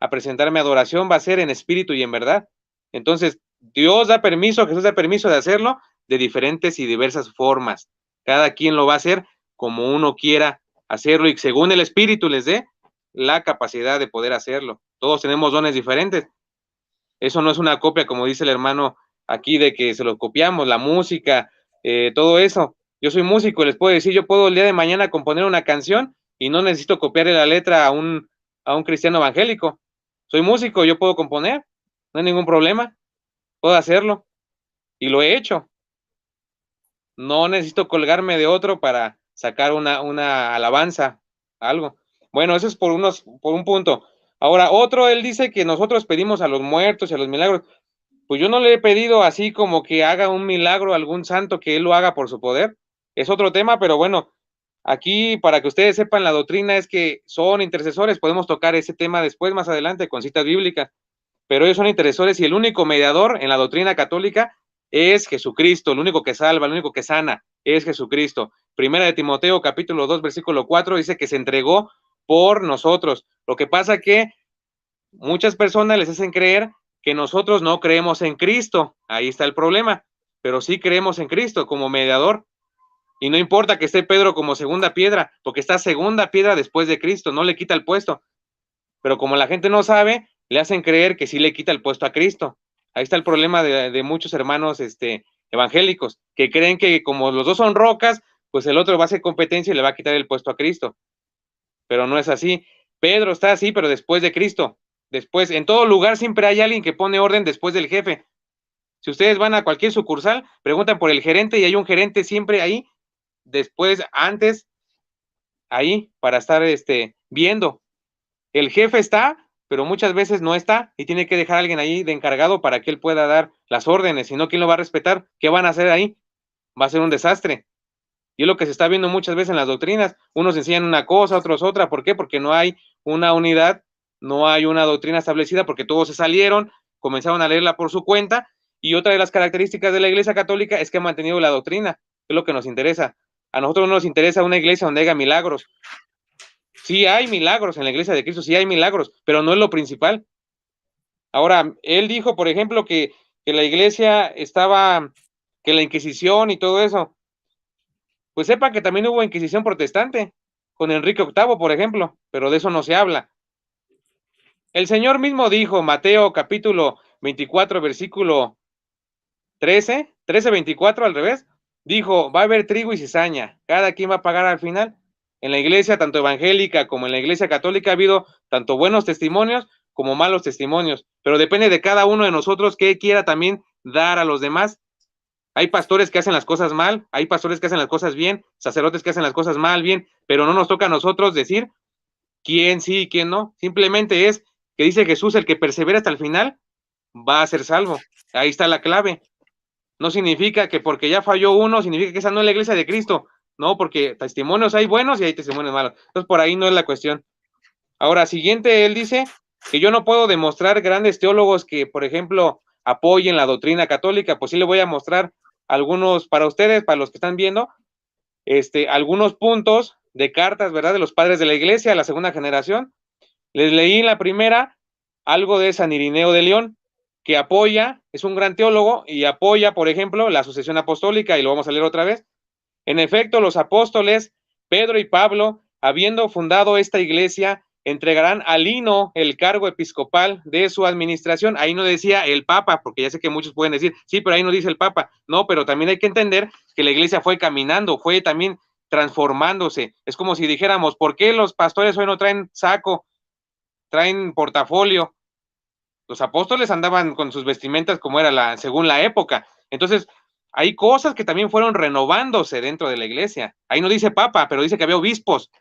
presentarme adoración, va a ser en espíritu y en verdad. Entonces, Dios da permiso, Jesús da permiso de hacerlo de diferentes y diversas formas. Cada quien lo va a hacer como uno quiera hacerlo y según el espíritu les dé la capacidad de poder hacerlo. Todos tenemos dones diferentes. Eso no es una copia, como dice el hermano aquí, de que se lo copiamos, la música, todo eso. Yo soy músico, les puedo decir, yo puedo el día de mañana componer una canción y no necesito copiarle la letra a un cristiano evangélico. Soy músico, yo puedo componer, no hay ningún problema, puedo hacerlo y lo he hecho. No necesito colgarme de otro para sacar una alabanza, algo. Bueno, eso es por un punto. Ahora, otro, él dice que nosotros pedimos a los muertos y a los milagros. Pues yo no le he pedido así como que haga un milagro a algún santo, que él lo haga por su poder. Es otro tema, pero bueno, aquí para que ustedes sepan la doctrina es que son intercesores, podemos tocar ese tema después, más adelante, con citas bíblicas, pero ellos son intercesores y el único mediador en la doctrina católica es Jesucristo, el único que salva, el único que sana es Jesucristo. Primera de Timoteo, capítulo 2, versículo 4, dice que se entregó por nosotros. Lo que pasa que muchas personas les hacen creer que nosotros no creemos en Cristo. Ahí está el problema. Pero sí creemos en Cristo como mediador. Y no importa que esté Pedro como segunda piedra, porque está segunda piedra después de Cristo, no le quita el puesto. Pero como la gente no sabe, le hacen creer que sí le quita el puesto a Cristo. Ahí está el problema de muchos hermanos evangélicos, que creen que como los dos son rocas, pues el otro va a hacer competencia y le va a quitar el puesto a Cristo. Pero no es así. Pedro está así, pero después de Cristo. Después, en todo lugar siempre hay alguien que pone orden después del jefe. Si ustedes van a cualquier sucursal, preguntan por el gerente y hay un gerente siempre ahí, después, antes, ahí, para estar viendo. El jefe está, pero muchas veces no está y tiene que dejar a alguien ahí de encargado para que él pueda dar las órdenes, si no, ¿quién lo va a respetar? ¿Qué van a hacer ahí? Va a ser un desastre. Y es lo que se está viendo muchas veces en las doctrinas. Unos enseñan una cosa, otros otra. ¿Por qué? Porque no hay una unidad, no hay una doctrina establecida, porque todos se salieron, comenzaron a leerla por su cuenta. Y otra de las características de la Iglesia Católica es que ha mantenido la doctrina, es lo que nos interesa. A nosotros no nos interesa una iglesia donde haya milagros. Sí hay milagros en la Iglesia de Cristo, sí hay milagros, pero no es lo principal. Ahora, él dijo, por ejemplo, que la iglesia estaba, que la Inquisición y todo eso, pues sepan que también hubo Inquisición protestante, con Enrique VIII, por ejemplo, pero de eso no se habla. El Señor mismo dijo, Mateo capítulo 24, versículo 13, 24 al revés, dijo, va a haber trigo y cizaña, cada quien va a pagar al final. En la iglesia, tanto evangélica como en la iglesia católica, ha habido tanto buenos testimonios como malos testimonios, pero depende de cada uno de nosotros que quiera también dar a los demás. Hay pastores que hacen las cosas mal, hay pastores que hacen las cosas bien, sacerdotes que hacen las cosas mal, bien, pero no nos toca a nosotros decir quién sí y quién no. Simplemente es que dice Jesús, el que persevera hasta el final va a ser salvo. Ahí está la clave. No significa que porque ya falló uno, significa que esa no es la iglesia de Cristo. No, porque testimonios hay buenos y hay testimonios malos. Entonces, por ahí no es la cuestión. Ahora, siguiente, él dice que yo no puedo demostrar grandes teólogos que, por ejemplo, apoyen la doctrina católica. Pues sí le voy a mostrar algunos para ustedes, para los que están viendo, algunos puntos de cartas, ¿verdad? De los padres de la iglesia, la segunda generación. Les leí en la primera algo de San Irineo de León, que apoya, es un gran teólogo y apoya, por ejemplo, la sucesión apostólica, y lo vamos a leer otra vez. En efecto, los apóstoles Pedro y Pablo, habiendo fundado esta iglesia, entregarán a Lino el cargo episcopal de su administración. Ahí no decía el Papa, porque ya sé que muchos pueden decir, sí, pero ahí no dice el Papa. No, pero también hay que entender que la iglesia fue caminando, fue también transformándose. Es como si dijéramos, ¿por qué los pastores hoy no traen saco, traen portafolio? Los apóstoles andaban con sus vestimentas como era según la época. Entonces, hay cosas que también fueron renovándose dentro de la iglesia. Ahí no dice papa, pero dice que había obispos,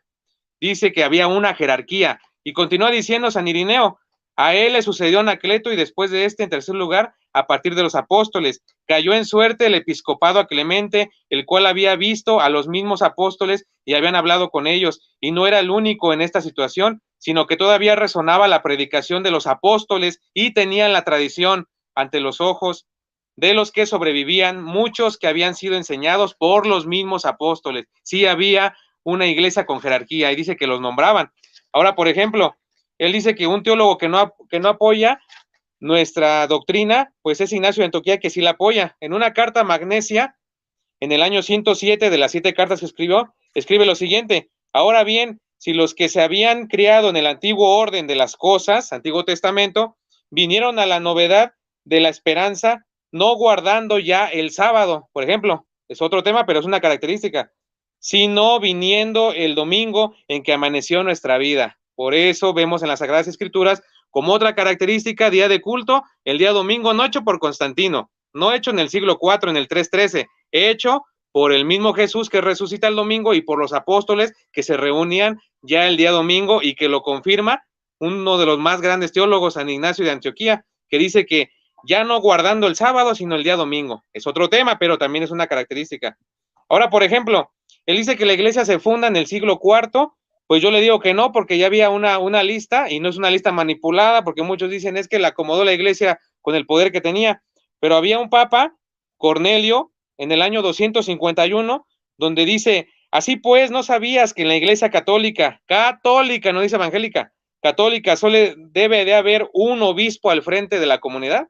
dice que había una jerarquía. Y continúa diciendo San Irineo, a él le sucedió Anacleto y después de en tercer lugar, a partir de los apóstoles. Cayó en suerte el episcopado a Clemente, el cual había visto a los mismos apóstoles y habían hablado con ellos, y no era el único en esta situación, sino que todavía resonaba la predicación de los apóstoles y tenían la tradición ante los ojos de los que sobrevivían, muchos que habían sido enseñados por los mismos apóstoles. Sí había una iglesia con jerarquía y dice que los nombraban. Ahora, por ejemplo, él dice que un teólogo que no apoya nuestra doctrina, pues es Ignacio de Antioquía, que sí la apoya. En una carta magnesia, en el año 107 de las 7 cartas que escribió, escribe lo siguiente: ahora bien, si los que se habían criado en el antiguo orden de las cosas, Antiguo Testamento, vinieron a la novedad de la esperanza, no guardando ya el sábado, por ejemplo, es otro tema, pero es una característica, sino viniendo el domingo en que amaneció nuestra vida. Por eso vemos en las Sagradas Escrituras como otra característica, día de culto, el día domingo no hecho por Constantino, no hecho en el siglo IV, en el 313, hecho por el mismo Jesús que resucita el domingo y por los apóstoles que se reunían ya el día domingo y que lo confirma uno de los más grandes teólogos, San Ignacio de Antioquía, que dice que ya no guardando el sábado, sino el día domingo. Es otro tema, pero también es una característica. Ahora, por ejemplo, él dice que la iglesia se funda en el siglo IV, pues yo le digo que no, porque ya había una lista, y no es una lista manipulada, porque muchos dicen es que la acomodó la iglesia con el poder que tenía, pero había un papa, Cornelio, en el año 251, donde dice, así pues, ¿no sabías que en la iglesia católica, no dice evangélica, católica, solo debe de haber un obispo al frente de la comunidad?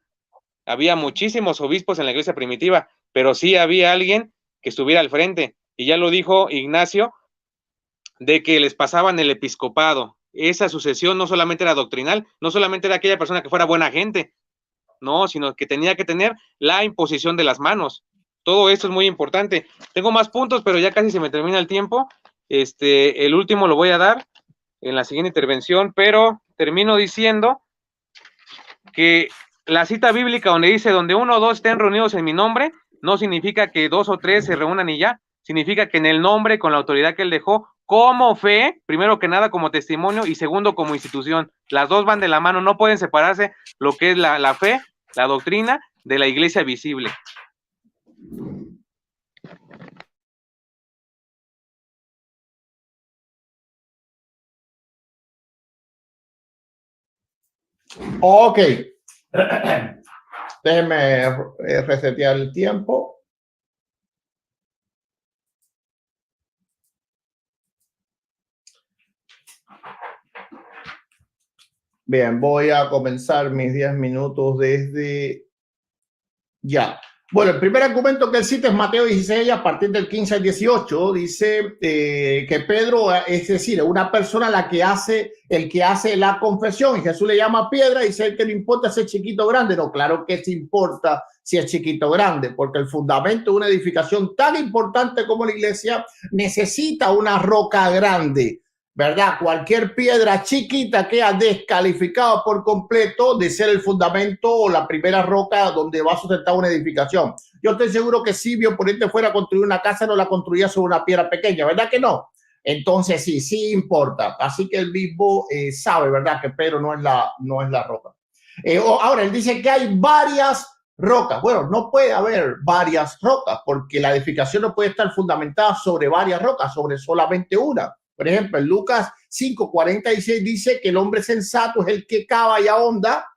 Había muchísimos obispos en la iglesia primitiva, pero sí había alguien que estuviera al frente, y ya lo dijo Ignacio, de que les pasaban el episcopado. Esa sucesión no solamente era doctrinal, no solamente era aquella persona que fuera buena gente, no, sino que tenía que tener la imposición de las manos. Todo esto es muy importante. Tengo más puntos, pero ya casi se me termina el tiempo. El último lo voy a dar en la siguiente intervención, pero termino diciendo que la cita bíblica donde dice, donde uno o dos estén reunidos en mi nombre, no significa que 2 o 3 se reúnan y ya, significa que en el nombre, con la autoridad que él dejó, como fe, primero que nada como testimonio y segundo como institución. Las dos van de la mano, no pueden separarse lo que es la fe, la doctrina, de la iglesia visible. Ok. Déjenme resetear el tiempo. Bien, voy a comenzar mis 10 minutos desde ya. Bueno, el primer argumento que él cita es Mateo 16, a partir del 15 al 18, dice que Pedro, es decir, una persona el que hace la confesión, y Jesús le llama piedra, y dice que no importa si es chiquito o grande. No, claro que sí importa si es chiquito o grande, porque el fundamento de una edificación tan importante como la iglesia necesita una roca grande, ¿verdad? Cualquier piedra chiquita queda descalificada por completo de ser el fundamento o la primera roca donde va a sustentar una edificación. Yo estoy seguro que si mi oponente fuera a construir una casa, no la construía sobre una piedra pequeña, ¿verdad que no? Entonces sí importa. Así que él mismo sabe, ¿verdad? Que Pedro no es la roca. Ahora, él dice que hay varias rocas. Bueno, no puede haber varias rocas porque la edificación no puede estar fundamentada sobre varias rocas, sobre solamente una. Por ejemplo, en Lucas 5:46 dice que el hombre sensato es el que cava y ahonda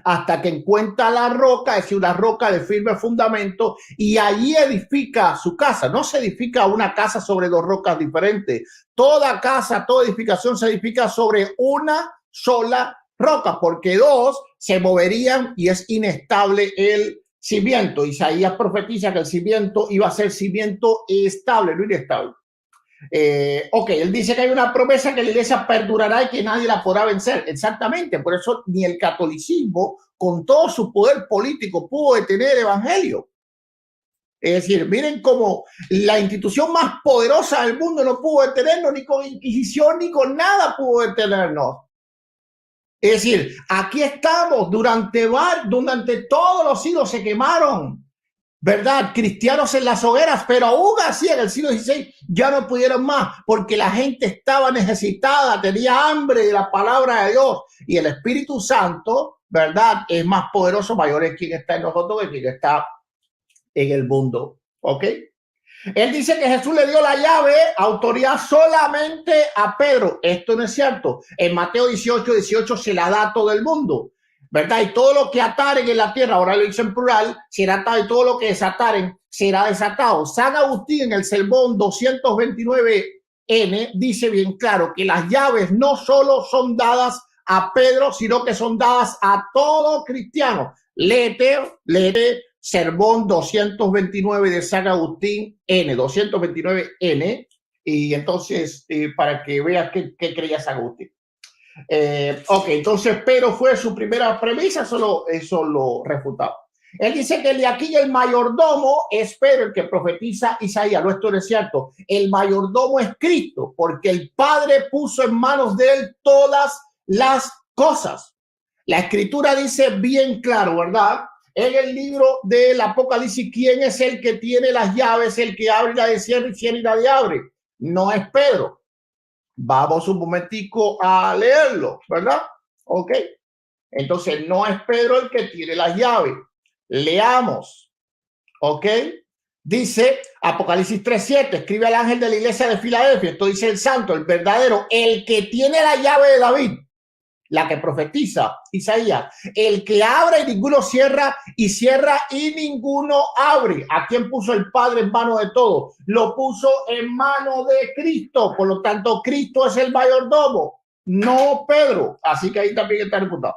hasta que encuentra la roca, es decir, una roca de firme fundamento, y allí edifica su casa. No se edifica una casa sobre dos rocas diferentes. Toda casa, toda edificación se edifica sobre una sola roca, porque dos se moverían y es inestable el cimiento. Isaías profetiza que el cimiento iba a ser cimiento estable, no inestable. Ok, él dice que hay una promesa que la iglesia perdurará y que nadie la podrá vencer. Exactamente, por eso ni el catolicismo, con todo su poder político, pudo detener el evangelio. Es decir, miren cómo la institución más poderosa del mundo no pudo detenernos, ni con Inquisición, ni con nada pudo detenernos. Es decir, aquí estamos durante todos los siglos se quemaron, ¿verdad? Cristianos en las hogueras, pero aún así en el siglo XVI ya no pudieron más porque la gente estaba necesitada, tenía hambre de la palabra de Dios, y el Espíritu Santo, ¿verdad? Es más poderoso, mayor es quien está en nosotros que quien está en el mundo, ¿ok? Él dice que Jesús le dio la llave, autoridad solamente a Pedro. Esto no es cierto. En Mateo 18 se la da a todo el mundo, ¿verdad? Y todo lo que ataren en la tierra, ahora lo dice en plural, será atado, y todo lo que desataren será desatado. San Agustín en el sermón 229N dice bien claro que las llaves no solo son dadas a Pedro, sino que son dadas a todo cristiano. Léete sermón 229 de San Agustín, 229N, y entonces para que veas qué creía San Agustín. Ok, entonces Pedro fue su primera premisa, eso lo refutaba. Él dice que de aquí el mayordomo es Pedro, el que profetiza Isaías. No, esto no es cierto. El mayordomo es Cristo, porque el Padre puso en manos de él todas las cosas. La Escritura dice bien claro, ¿verdad? En el libro del Apocalipsis, ¿quién es el que tiene las llaves, el que abre la de cierre y cierra y la de abre? No es Pedro. Vamos un momentico a leerlo, ¿verdad? Ok. Entonces, no es Pedro el que tiene las llaves. Leamos. Ok. Dice Apocalipsis 3:7, escribe al ángel de la iglesia de Filadelfia. Esto dice el santo, el verdadero, el que tiene la llave de David, la que profetiza Isaías, el que abre y ninguno cierra, y cierra y ninguno abre. ¿A quién puso el Padre en mano de todo? Lo puso en mano de Cristo. Por lo tanto, Cristo es el mayordomo, no Pedro. Así que ahí también está reputado.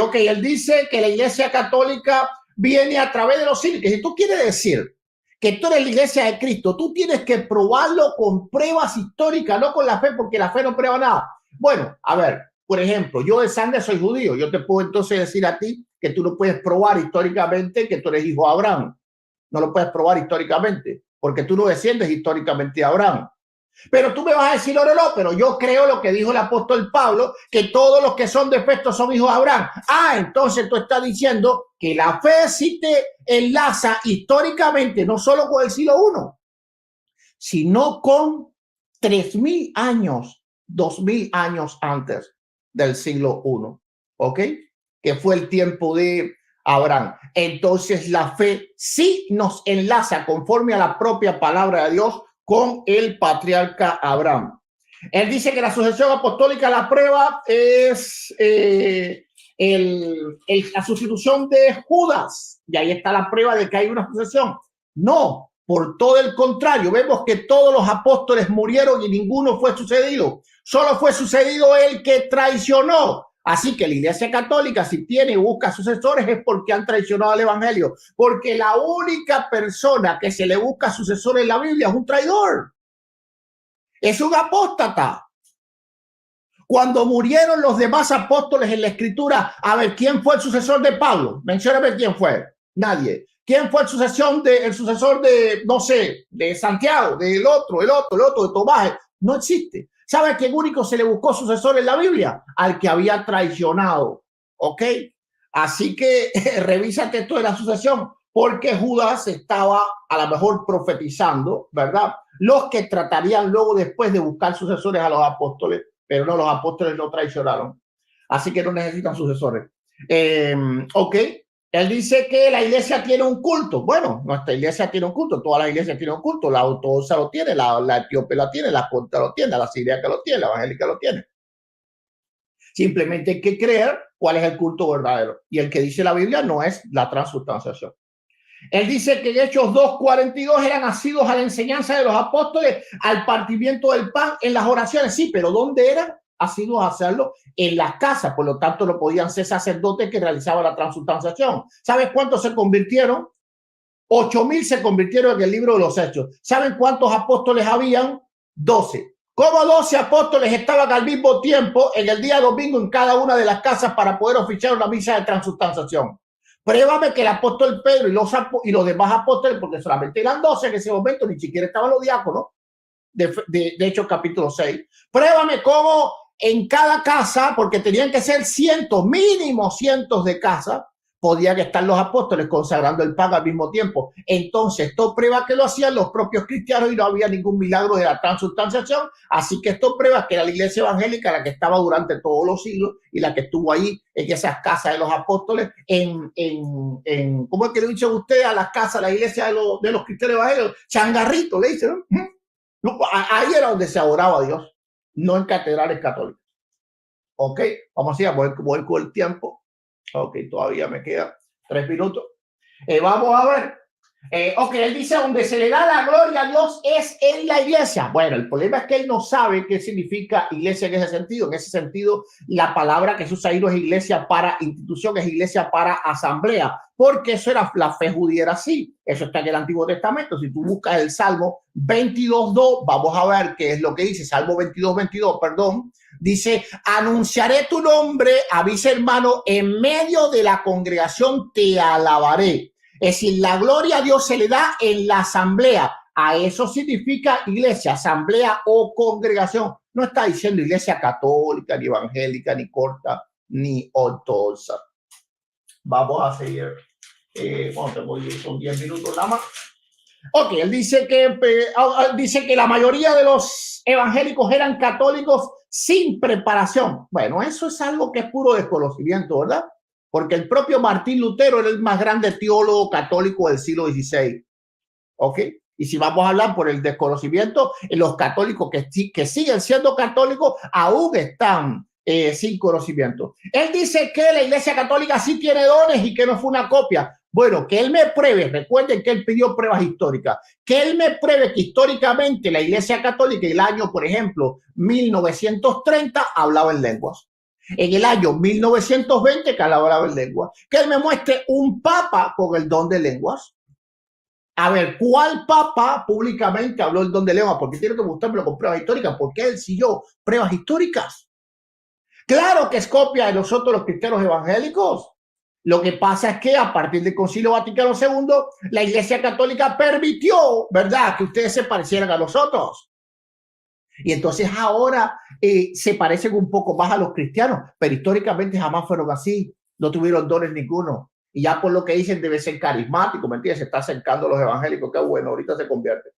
Ok, él dice que la iglesia católica viene a través de los siglos. Si tú quieres decir que tú eres la iglesia de Cristo, tú tienes que probarlo con pruebas históricas, no con la fe, porque la fe no prueba nada. Bueno, a ver, por ejemplo, yo de sangre soy judío. Yo te puedo entonces decir a ti que tú no puedes probar históricamente que tú eres hijo de Abraham. No lo puedes probar históricamente porque tú no desciendes históricamente de Abraham. Pero tú me vas a decir, no, pero yo creo lo que dijo el apóstol Pablo, que todos los que son defectos son hijos de Abraham. Entonces tú estás diciendo que la fe sí te enlaza históricamente, no solo con el siglo I, sino con 3.000 años, 2.000 años antes del siglo I, ¿ok? Que fue el tiempo de Abraham. Entonces la fe sí nos enlaza conforme a la propia palabra de Dios con el patriarca Abraham. Él dice que la sucesión apostólica, la prueba es la sustitución de Judas, y ahí está la prueba de que hay una sucesión. No, por todo el contrario, vemos que todos los apóstoles murieron y ninguno fue sucedido. Solo fue sucedido el que traicionó Así que la Iglesia Católica, si tiene y busca sucesores, es porque han traicionado al Evangelio. Porque la única persona que se le busca sucesor en la Biblia es un traidor. Es un apóstata. Cuando murieron los demás apóstoles en la Escritura, a ver, ¿quién fue el sucesor de Pablo? Mencióname quién fue. Nadie. ¿Quién fue el sucesor de, no sé, de Santiago, del otro, de Tomás? No existe. ¿Sabe a quién único se le buscó sucesor en la Biblia? Al que había traicionado. ¿Ok? Así que revísate esto de la sucesión, porque Judas estaba a lo mejor profetizando, ¿verdad? Los que tratarían luego después de buscar sucesores a los apóstoles, pero no, los apóstoles no traicionaron. Así que no necesitan sucesores. Ok. Él dice que la iglesia tiene un culto. Bueno, nuestra iglesia tiene un culto. Todas las iglesias tienen un culto. La ortodoxa lo tiene, la etíope lo tiene, la copta lo tiene, la siríaca lo tiene, la evangélica lo tiene. Simplemente hay que creer cuál es el culto verdadero. Y el que dice la Biblia no es la transubstanciación. Él dice que en Hechos 2:42 eran asidos a la enseñanza de los apóstoles, al partimiento del pan, en las oraciones. Sí, pero ¿dónde eran? Asidos a hacerlo en las casas. Por lo tanto, no podían ser sacerdotes que realizaban la transubstanciación. ¿Sabes cuántos se convirtieron? 8,000 se convirtieron en el libro de los Hechos. ¿Saben cuántos apóstoles habían? 12. ¿Cómo 12 apóstoles estaban al mismo tiempo en el día domingo en cada una de las casas para poder oficiar una misa de transubstanciación? Pruébame que el apóstol Pedro y los demás apóstoles, porque solamente eran 12 en ese momento, ni siquiera estaban los diáconos, de hecho capítulo 6. Pruébame cómo en cada casa, porque tenían que ser cientos, mínimo cientos de casas, podían estar los apóstoles consagrando el pan al mismo tiempo. Entonces, esto prueba que lo hacían los propios cristianos y no había ningún milagro de la transubstanciación. Así que esto prueba que era la iglesia evangélica la que estaba durante todos los siglos y la que estuvo ahí en esas casas de los apóstoles, ¿cómo es que le dicen usted a las casas, la iglesia de los cristianos evangélicos? Changarrito, le dicen, ¿no? Ahí era donde se adoraba a Dios, no en catedrales católicas. Ok, vamos a ir con el tiempo. Ok, todavía me quedan 3 minutos. Vamos a ver. Ok, él dice, donde se le da la gloria a Dios es en la iglesia. Bueno, el problema es que él no sabe qué significa iglesia en ese sentido. En ese sentido, la palabra que se usa ahí no es iglesia para institución, es iglesia para asamblea, porque eso era la fe judía, era así. Eso está en el Antiguo Testamento. Si tú buscas el Salmo 22:2, vamos a ver qué es lo que dice. Salmo 22:22, perdón. Dice, anunciaré tu nombre a mis hermanos, en medio de la congregación te alabaré. Es decir, la gloria a Dios se le da en la asamblea. A eso significa iglesia, asamblea o congregación. No está diciendo iglesia católica, ni evangélica, ni corta, ni ortodoxa. Vamos a seguir. Son 10 minutos nada más. Ok, él dice que la mayoría de los evangélicos eran católicos sin preparación. Bueno, eso es algo que es puro desconocimiento, ¿verdad? Porque el propio Martín Lutero era el más grande teólogo católico del siglo XVI. ¿Ok? Y si vamos a hablar por el desconocimiento, los católicos que siguen siendo católicos aún están sin conocimiento. Él dice que la Iglesia Católica sí tiene dones y que no fue una copia. Bueno, que él me pruebe, recuerden que él pidió pruebas históricas, que él me pruebe que históricamente la Iglesia Católica, el año, por ejemplo, 1930, hablaba en lenguas. En el año 1920, que hablaba en lenguas. Que él me muestre un papa con el don de lenguas. A ver, ¿cuál papa públicamente habló el don de lenguas? Porque tiene que mostrarlo con pruebas históricas. Porque él siguió pruebas históricas. Claro que es copia de nosotros los cristianos evangélicos. Lo que pasa es que a partir del Concilio Vaticano II, la Iglesia Católica permitió, ¿verdad?, que ustedes se parecieran a nosotros. Y entonces ahora se parecen un poco más a los cristianos, pero históricamente jamás fueron así. No tuvieron dones ninguno. Y ya por lo que dicen debe ser carismático, ¿me entiendes? Se está acercando a los evangélicos. Qué bueno, ahorita se convierte.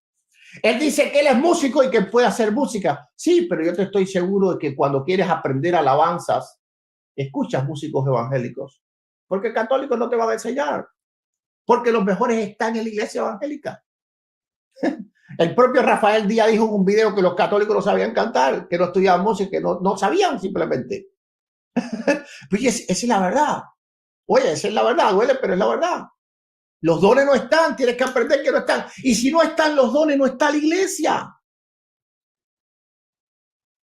Él dice que él es músico y que puede hacer música. Sí, pero yo te estoy seguro de que cuando quieres aprender alabanzas, escuchas músicos evangélicos. Porque católicos no te van a enseñar. Porque los mejores están en la iglesia evangélica. El propio Rafael Díaz dijo en un video que los católicos no sabían cantar, que no estudiaban música, que no sabían simplemente. Pues esa es la verdad. Oye, esa es la verdad, duele, pero es la verdad. Los dones no están, tienes que aprender que no están. Y si no están los dones, no está la iglesia.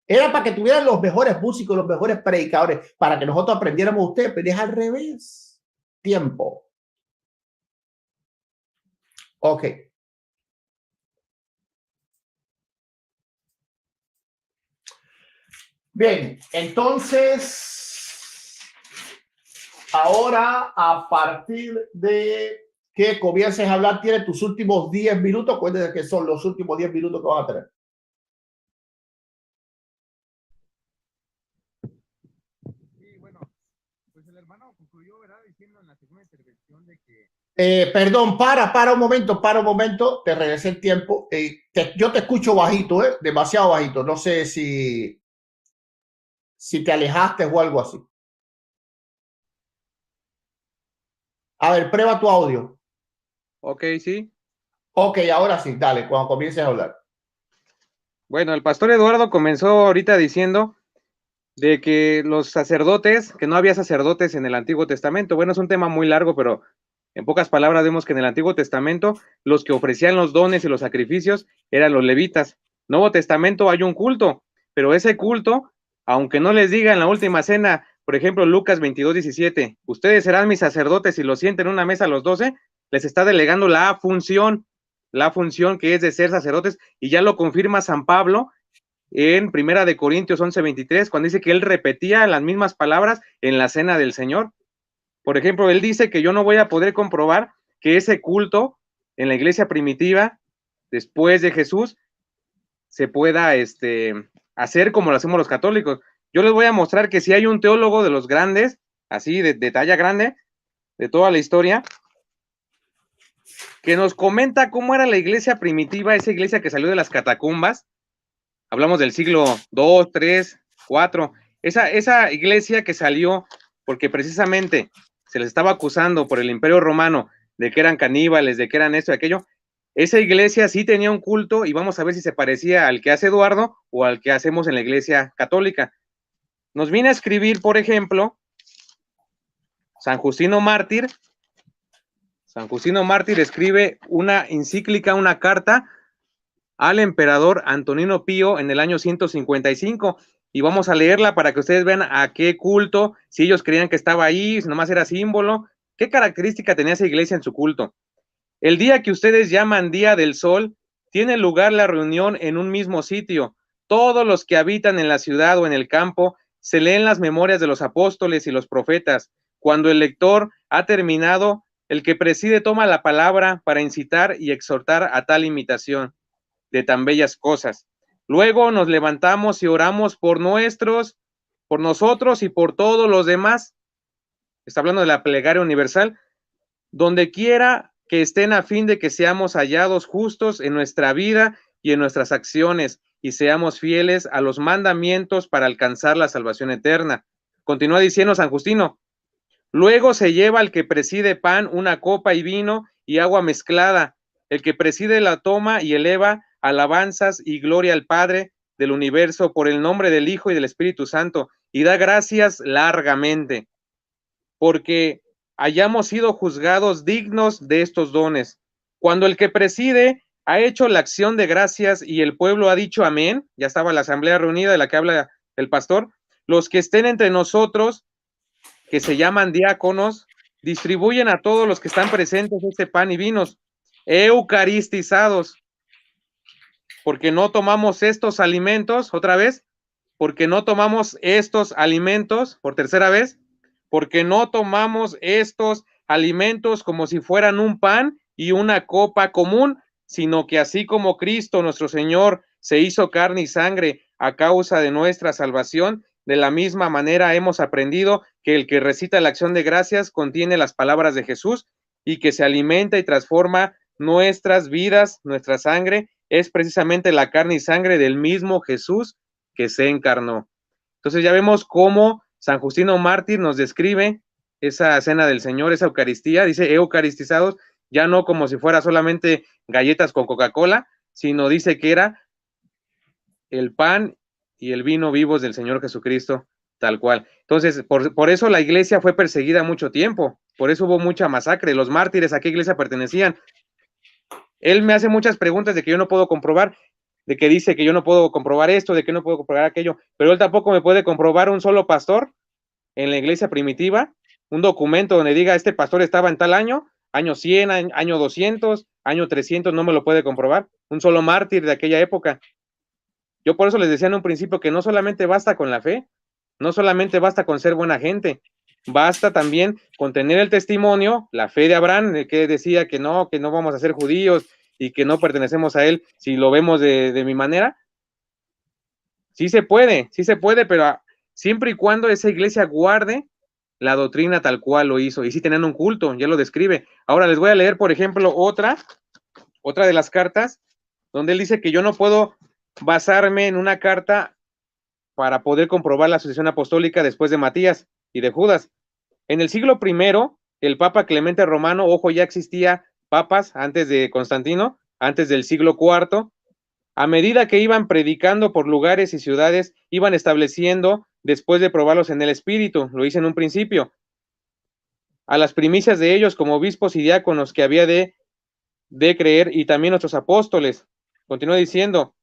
Era para que tuvieran los mejores músicos, los mejores predicadores, para que nosotros aprendiéramos ustedes, pero es al revés. Tiempo. Ok. Bien, entonces, ahora a partir de que comiences a hablar, tienes tus últimos 10 minutos, cuéntate que son los últimos 10 minutos que vas a tener. Sí, bueno, pues el hermano concluyó, ¿verdad? Diciendo en la segunda intervención de que... Perdón, para un momento, te regresé el tiempo. Yo te escucho bajito, demasiado bajito. No sé si te alejaste o algo así. A ver, prueba tu audio. Ok, sí. Ok, ahora sí, dale, cuando comiences a hablar. Bueno, el pastor Eduardo comenzó ahorita diciendo de que los sacerdotes, que no había sacerdotes en el Antiguo Testamento. Bueno, es un tema muy largo, pero en pocas palabras vemos que en el Antiguo Testamento los que ofrecían los dones y los sacrificios eran los levitas. Nuevo Testamento hay un culto, pero ese culto, aunque no les diga en la última cena, por ejemplo, Lucas 22:17, ustedes serán mis sacerdotes y los sienten en una mesa a los 12, les está delegando la función que es de ser sacerdotes, y ya lo confirma San Pablo en Primera de Corintios 11:23, cuando dice que él repetía las mismas palabras en la cena del Señor. Por ejemplo, él dice que yo no voy a poder comprobar que ese culto en la iglesia primitiva, después de Jesús, se pueda hacer como lo hacemos los católicos. Yo les voy a mostrar que si hay un teólogo de los grandes, así de talla grande, de toda la historia, que nos comenta cómo era la iglesia primitiva, esa iglesia que salió de las catacumbas. Hablamos del siglo II, III, IV. Esa iglesia que salió porque precisamente se les estaba acusando por el Imperio Romano de que eran caníbales, de que eran esto y aquello. Esa iglesia sí tenía un culto y vamos a ver si se parecía al que hace Eduardo o al que hacemos en la iglesia católica. Nos viene a escribir, por ejemplo, San Justino Mártir. San Justino Mártir escribe una encíclica, una carta al emperador Antonino Pío en el año 155, y vamos a leerla para que ustedes vean a qué culto, si ellos creían que estaba ahí, si nomás era símbolo, qué característica tenía esa iglesia en su culto. El día que ustedes llaman Día del Sol, tiene lugar la reunión en un mismo sitio. Todos los que habitan en la ciudad o en el campo se leen las memorias de los apóstoles y los profetas. Cuando el lector ha terminado, el que preside toma la palabra para incitar y exhortar a tal imitación de tan bellas cosas. Luego nos levantamos y oramos por nosotros y por todos los demás. Está hablando de la plegaria universal, donde quiera que estén, a fin de que seamos hallados justos en nuestra vida y en nuestras acciones, y seamos fieles a los mandamientos para alcanzar la salvación eterna. Continúa diciendo San Justino: luego se lleva al que preside pan, una copa y vino y agua mezclada. El que preside la toma y eleva alabanzas y gloria al Padre del universo por el nombre del Hijo y del Espíritu Santo, y da gracias largamente, porque hayamos sido juzgados dignos de estos dones. Cuando el que preside ha hecho la acción de gracias y el pueblo ha dicho amén, ya estaba la asamblea reunida de la que habla el pastor, los que estén entre nosotros, que se llaman diáconos, distribuyen a todos los que están presentes este pan y vinos, eucaristizados, porque no tomamos estos alimentos, otra vez, porque no tomamos estos alimentos, por tercera vez, porque no tomamos estos alimentos como si fueran un pan y una copa común, sino que así como Cristo nuestro Señor se hizo carne y sangre a causa de nuestra salvación, de la misma manera hemos aprendido que el que recita la acción de gracias contiene las palabras de Jesús, y que se alimenta y transforma nuestras vidas, nuestra sangre, es precisamente la carne y sangre del mismo Jesús que se encarnó. Entonces ya vemos cómo San Justino Mártir nos describe esa cena del Señor, esa Eucaristía, dice eucaristizados, ya no como si fuera solamente galletas con Coca-Cola, sino dice que era el pan y el vino vivos del Señor Jesucristo, tal cual. Entonces, por eso la iglesia fue perseguida mucho tiempo, por eso hubo mucha masacre. Los mártires, ¿a qué iglesia pertenecían? Él me hace muchas preguntas de que yo no puedo comprobar. de que dice que yo no puedo comprobar esto, de que no puedo comprobar aquello, pero él tampoco me puede comprobar un solo pastor en la iglesia primitiva, un documento donde diga este pastor estaba en tal año, año 100, año 200, año 300, no me lo puede comprobar, un solo mártir de aquella época. Yo por eso les decía en un principio que no solamente basta con la fe, no solamente basta con ser buena gente, basta también con tener el testimonio, la fe de Abraham, que decía que no vamos a ser judíos y que no pertenecemos a él si lo vemos de mi manera. Sí se puede, pero siempre y cuando esa iglesia guarde la doctrina tal cual lo hizo, y sí tenían un culto, ya lo describe. Ahora les voy a leer, por ejemplo, otra de las cartas, donde él dice que yo no puedo basarme en una carta para poder comprobar la sucesión apostólica después de Matías y de Judas. En el siglo I, el Papa Clemente Romano, ojo, ya existía papas antes de Constantino, antes del siglo IV. A medida que iban predicando por lugares y ciudades, iban estableciendo, después de probarlos en el Espíritu, lo hice en un principio, a las primicias de ellos como obispos y diáconos que había de creer, y también nuestros apóstoles. Continúa diciendo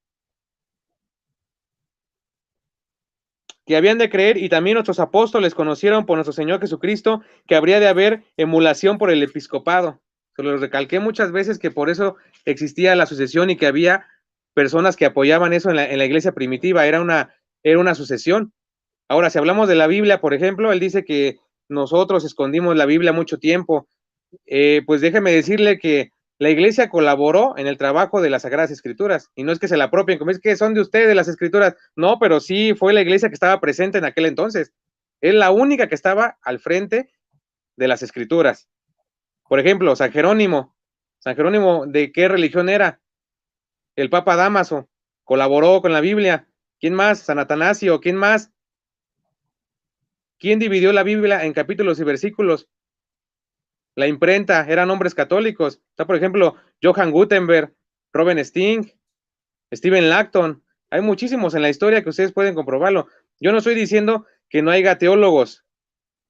que habían de creer, y también nuestros apóstoles conocieron por nuestro Señor Jesucristo que habría de haber emulación por el episcopado. Se lo recalqué muchas veces que por eso existía la sucesión y que había personas que apoyaban eso en la iglesia primitiva, era una sucesión. Ahora, si hablamos de la Biblia, por ejemplo, él dice que nosotros escondimos la Biblia mucho tiempo. Pues déjeme decirle que la iglesia colaboró en el trabajo de las Sagradas Escrituras, y no es que se la apropien, como es que son de ustedes las Escrituras, no, pero sí fue la iglesia que estaba presente en aquel entonces, es la única que estaba al frente de las Escrituras. Por ejemplo, San Jerónimo, ¿de qué religión era? El Papa Dámaso, colaboró con la Biblia. ¿Quién más? San Atanasio, ¿quién más? ¿Quién dividió la Biblia en capítulos y versículos? La imprenta, eran hombres católicos. Está, por ejemplo, Johann Gutenberg, Robert Sting, Stephen Langton. Hay muchísimos en la historia que ustedes pueden comprobarlo. Yo no estoy diciendo que no haya teólogos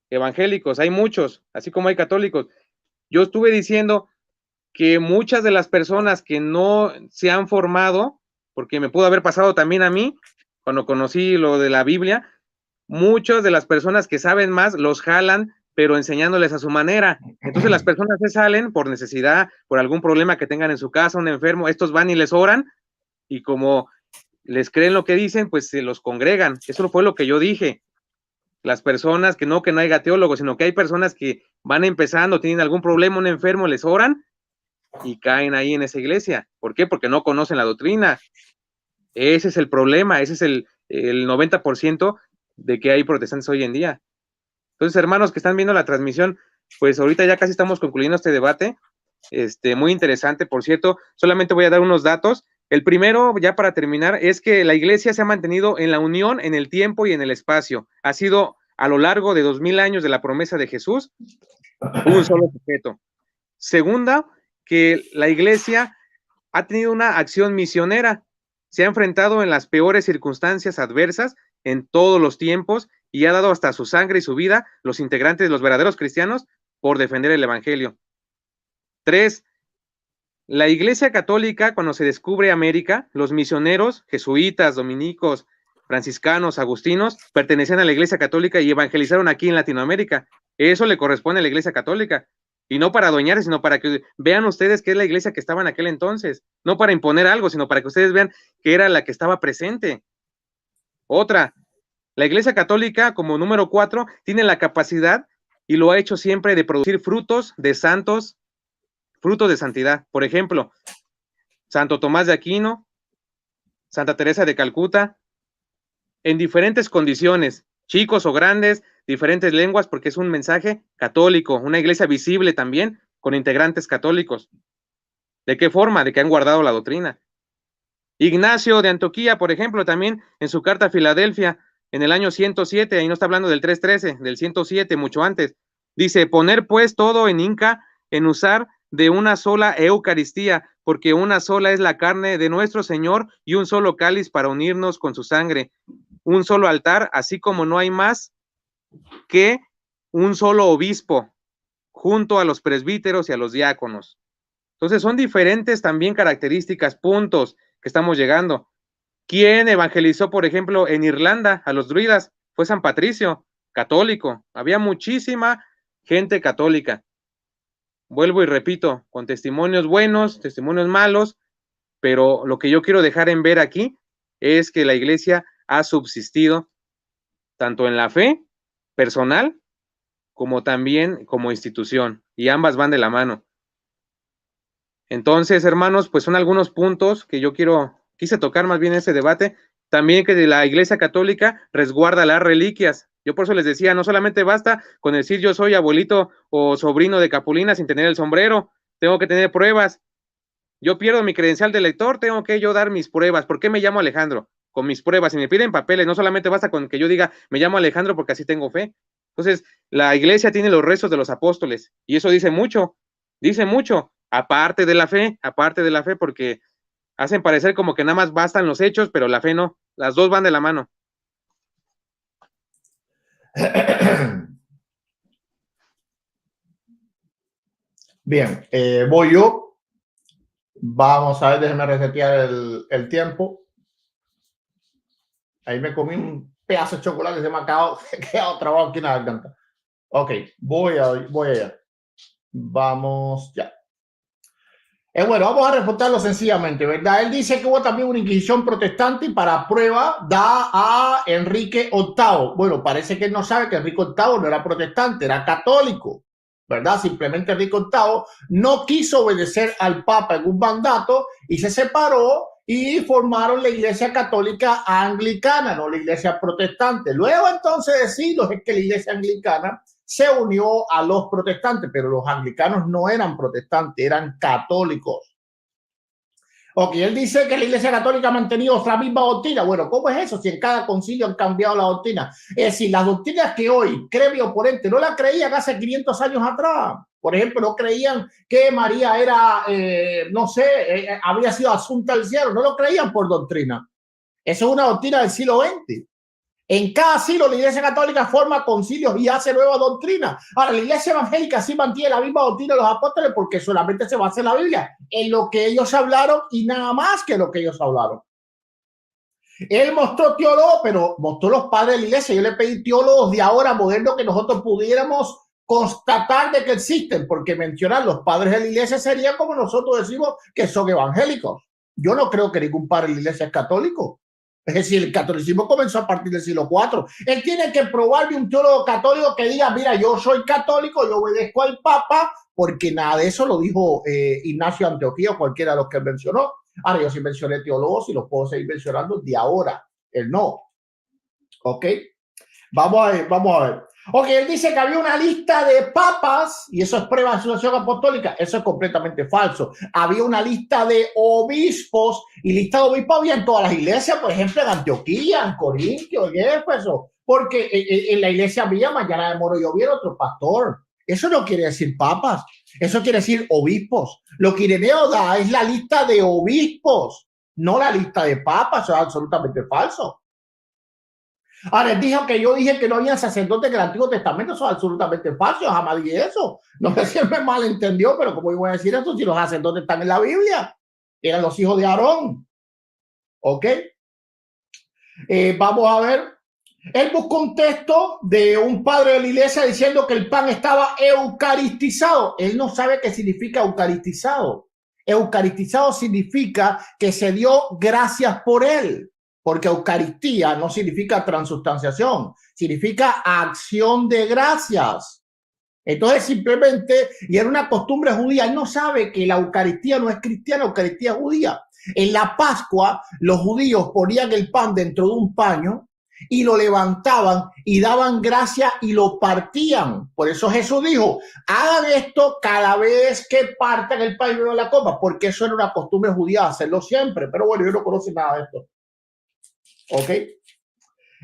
evangélicos, hay muchos, así como hay católicos. Yo estuve diciendo que muchas de las personas que no se han formado, porque me pudo haber pasado también a mí, cuando conocí lo de la Biblia, muchas de las personas que saben más los jalan, pero enseñándoles a su manera. Entonces las personas se salen por necesidad, por algún problema que tengan en su casa, un enfermo, estos van y les oran, y como les creen lo que dicen, pues se los congregan. Eso fue lo que yo dije. Las personas que no haya teólogos, sino que hay personas que van empezando, tienen algún problema, un enfermo, les oran y caen ahí en esa iglesia. ¿Por qué? Porque no conocen la doctrina. Ese es el problema, ese es el 90% de que hay protestantes hoy en día. Entonces, hermanos que están viendo la transmisión, pues ahorita ya casi estamos concluyendo este debate, muy interesante, por cierto. Solamente voy a dar unos datos. El primero, ya para terminar, es que la iglesia se ha mantenido en la unión, en el tiempo y en el espacio. Ha sido a lo largo de 2000 años de la promesa de Jesús, un solo sujeto. Segunda, que la iglesia ha tenido una acción misionera, se ha enfrentado en las peores circunstancias adversas en todos los tiempos y ha dado hasta su sangre y su vida, los integrantes, los verdaderos cristianos, por defender el evangelio. 3. La Iglesia Católica, cuando se descubre América, los misioneros, jesuitas, dominicos, franciscanos, agustinos, pertenecían a la Iglesia Católica y evangelizaron aquí en Latinoamérica. Eso le corresponde a la Iglesia Católica. Y no para adueñarse, sino para que vean ustedes qué es la iglesia que estaba en aquel entonces. No para imponer algo, sino para que ustedes vean que era la que estaba presente. Otra, la Iglesia Católica, como número 4, tiene la capacidad, y lo ha hecho siempre, de producir frutos de santos, frutos de santidad. Por ejemplo, Santo Tomás de Aquino, Santa Teresa de Calcuta, en diferentes condiciones, chicos o grandes, diferentes lenguas, porque es un mensaje católico, una iglesia visible también, con integrantes católicos. ¿De qué forma? De que han guardado la doctrina. Ignacio de Antioquía, por ejemplo, también en su carta a Filadelfia, en el año 107, ahí no está hablando del 313, del 107, mucho antes, dice, poner pues todo en Inca, en usar de una sola Eucaristía, porque una sola es la carne de nuestro Señor y un solo cáliz para unirnos con su sangre, un solo altar, así como no hay más que un solo obispo, junto a los presbíteros y a los diáconos. Entonces son diferentes también características, puntos que estamos llegando. ¿Quién evangelizó, por ejemplo, en Irlanda a los druidas? Fue San Patricio, católico. Había muchísima gente católica. Vuelvo y repito, con testimonios buenos, testimonios malos, pero lo que yo quiero dejar en ver aquí es que la iglesia ha subsistido tanto en la fe personal como también como institución, y ambas van de la mano. Entonces, hermanos, pues son algunos puntos que yo quise tocar más bien ese debate. También que la Iglesia Católica resguarda las reliquias. Yo por eso les decía, no solamente basta con decir yo soy abuelito o sobrino de Capulina sin tener el sombrero, tengo que tener pruebas. Yo pierdo mi credencial de lector, tengo que yo dar mis pruebas. ¿Por qué me llamo Alejandro? Con mis pruebas. Si me piden papeles, no solamente basta con que yo diga me llamo Alejandro porque así tengo fe. Entonces, la iglesia tiene los restos de los apóstoles y eso dice mucho, aparte de la fe, porque hacen parecer como que nada más bastan los hechos, pero la fe no, las dos van de la mano. Bien, voy yo. Vamos a ver, déjenme resetear el tiempo. Ahí me comí un pedazo de chocolate, se me ha quedado trabado aquí en la garganta. Ok, voy allá. Vamos ya. Bueno, vamos a refutarlo sencillamente, ¿verdad? Él dice que hubo también una inquisición protestante y para prueba da a Enrique VIII. Bueno, parece que él no sabe que Enrique VIII no era protestante, era católico, ¿verdad? Simplemente Enrique VIII no quiso obedecer al Papa en un mandato y se separó y formaron la Iglesia Católica Anglicana, no la Iglesia Protestante. Luego entonces de siglos es que la Iglesia Anglicana se unió a los protestantes, pero los anglicanos no eran protestantes, eran católicos. Ok, él dice que la Iglesia Católica ha mantenido la misma doctrina. Bueno, ¿cómo es eso? Si en cada concilio han cambiado la doctrina. Es decir, las doctrinas que hoy cree mi oponente no las creían hace 500 años atrás. Por ejemplo, no creían que María era, había sido asunta al cielo. No lo creían por doctrina. Eso es una doctrina del siglo XX. En cada siglo la Iglesia Católica forma concilios y hace nueva doctrina. Ahora, la Iglesia Evangélica sí mantiene la misma doctrina de los apóstoles porque solamente se basa en la Biblia, en lo que ellos hablaron y nada más que lo que ellos hablaron. Él mostró teólogos, pero mostró los padres de la Iglesia. Yo le pedí teólogos de ahora modernos que nosotros pudiéramos constatar de que existen, porque mencionar los padres de la Iglesia sería como nosotros decimos que son evangélicos. Yo no creo que ningún padre de la Iglesia es católico. Es decir, el catolicismo comenzó a partir del siglo IV. Él tiene que probarme un teólogo católico que diga, mira, yo soy católico, yo obedezco al Papa, porque nada de eso lo dijo Ignacio de Antioquía o cualquiera de los que él mencionó. Ahora, yo sí mencioné teólogos y los puedo seguir mencionando de ahora. Él no. ¿Ok? Vamos a ver. Ok, él dice que había una lista de papas y eso es prueba de sucesión apostólica. Eso es completamente falso. Había una lista de obispos y lista de obispos había en todas las iglesias, por ejemplo, en Antioquía, en Corintio, en Éfeso, porque en la iglesia había mañana de Moro y hubiera otro pastor. Eso no quiere decir papas, eso quiere decir obispos. Lo que Ireneo da es la lista de obispos, no la lista de papas. Eso es absolutamente falso. Ahora, él dijo que yo dije que no había sacerdotes del Antiguo Testamento. Eso es absolutamente falso. Yo jamás dije eso. No sé si él me malentendió, pero ¿cómo voy a decir eso si los sacerdotes están en la Biblia? Eran los hijos de Aarón. ¿Ok? Vamos a ver. Él buscó un texto de un padre de la iglesia diciendo que el pan estaba eucaristizado. Él no sabe qué significa eucaristizado. Eucaristizado significa que se dio gracias por él. Porque Eucaristía no significa transubstanciación, significa acción de gracias. Entonces simplemente, y era una costumbre judía, él no sabe que la Eucaristía no es cristiana, la Eucaristía es judía. En la Pascua, los judíos ponían el pan dentro de un paño y lo levantaban y daban gracias y lo partían. Por eso Jesús dijo, hagan esto cada vez que partan el pan y beban la copa, porque eso era una costumbre judía, hacerlo siempre. Pero bueno, yo no conozco nada de esto. ¿Ok?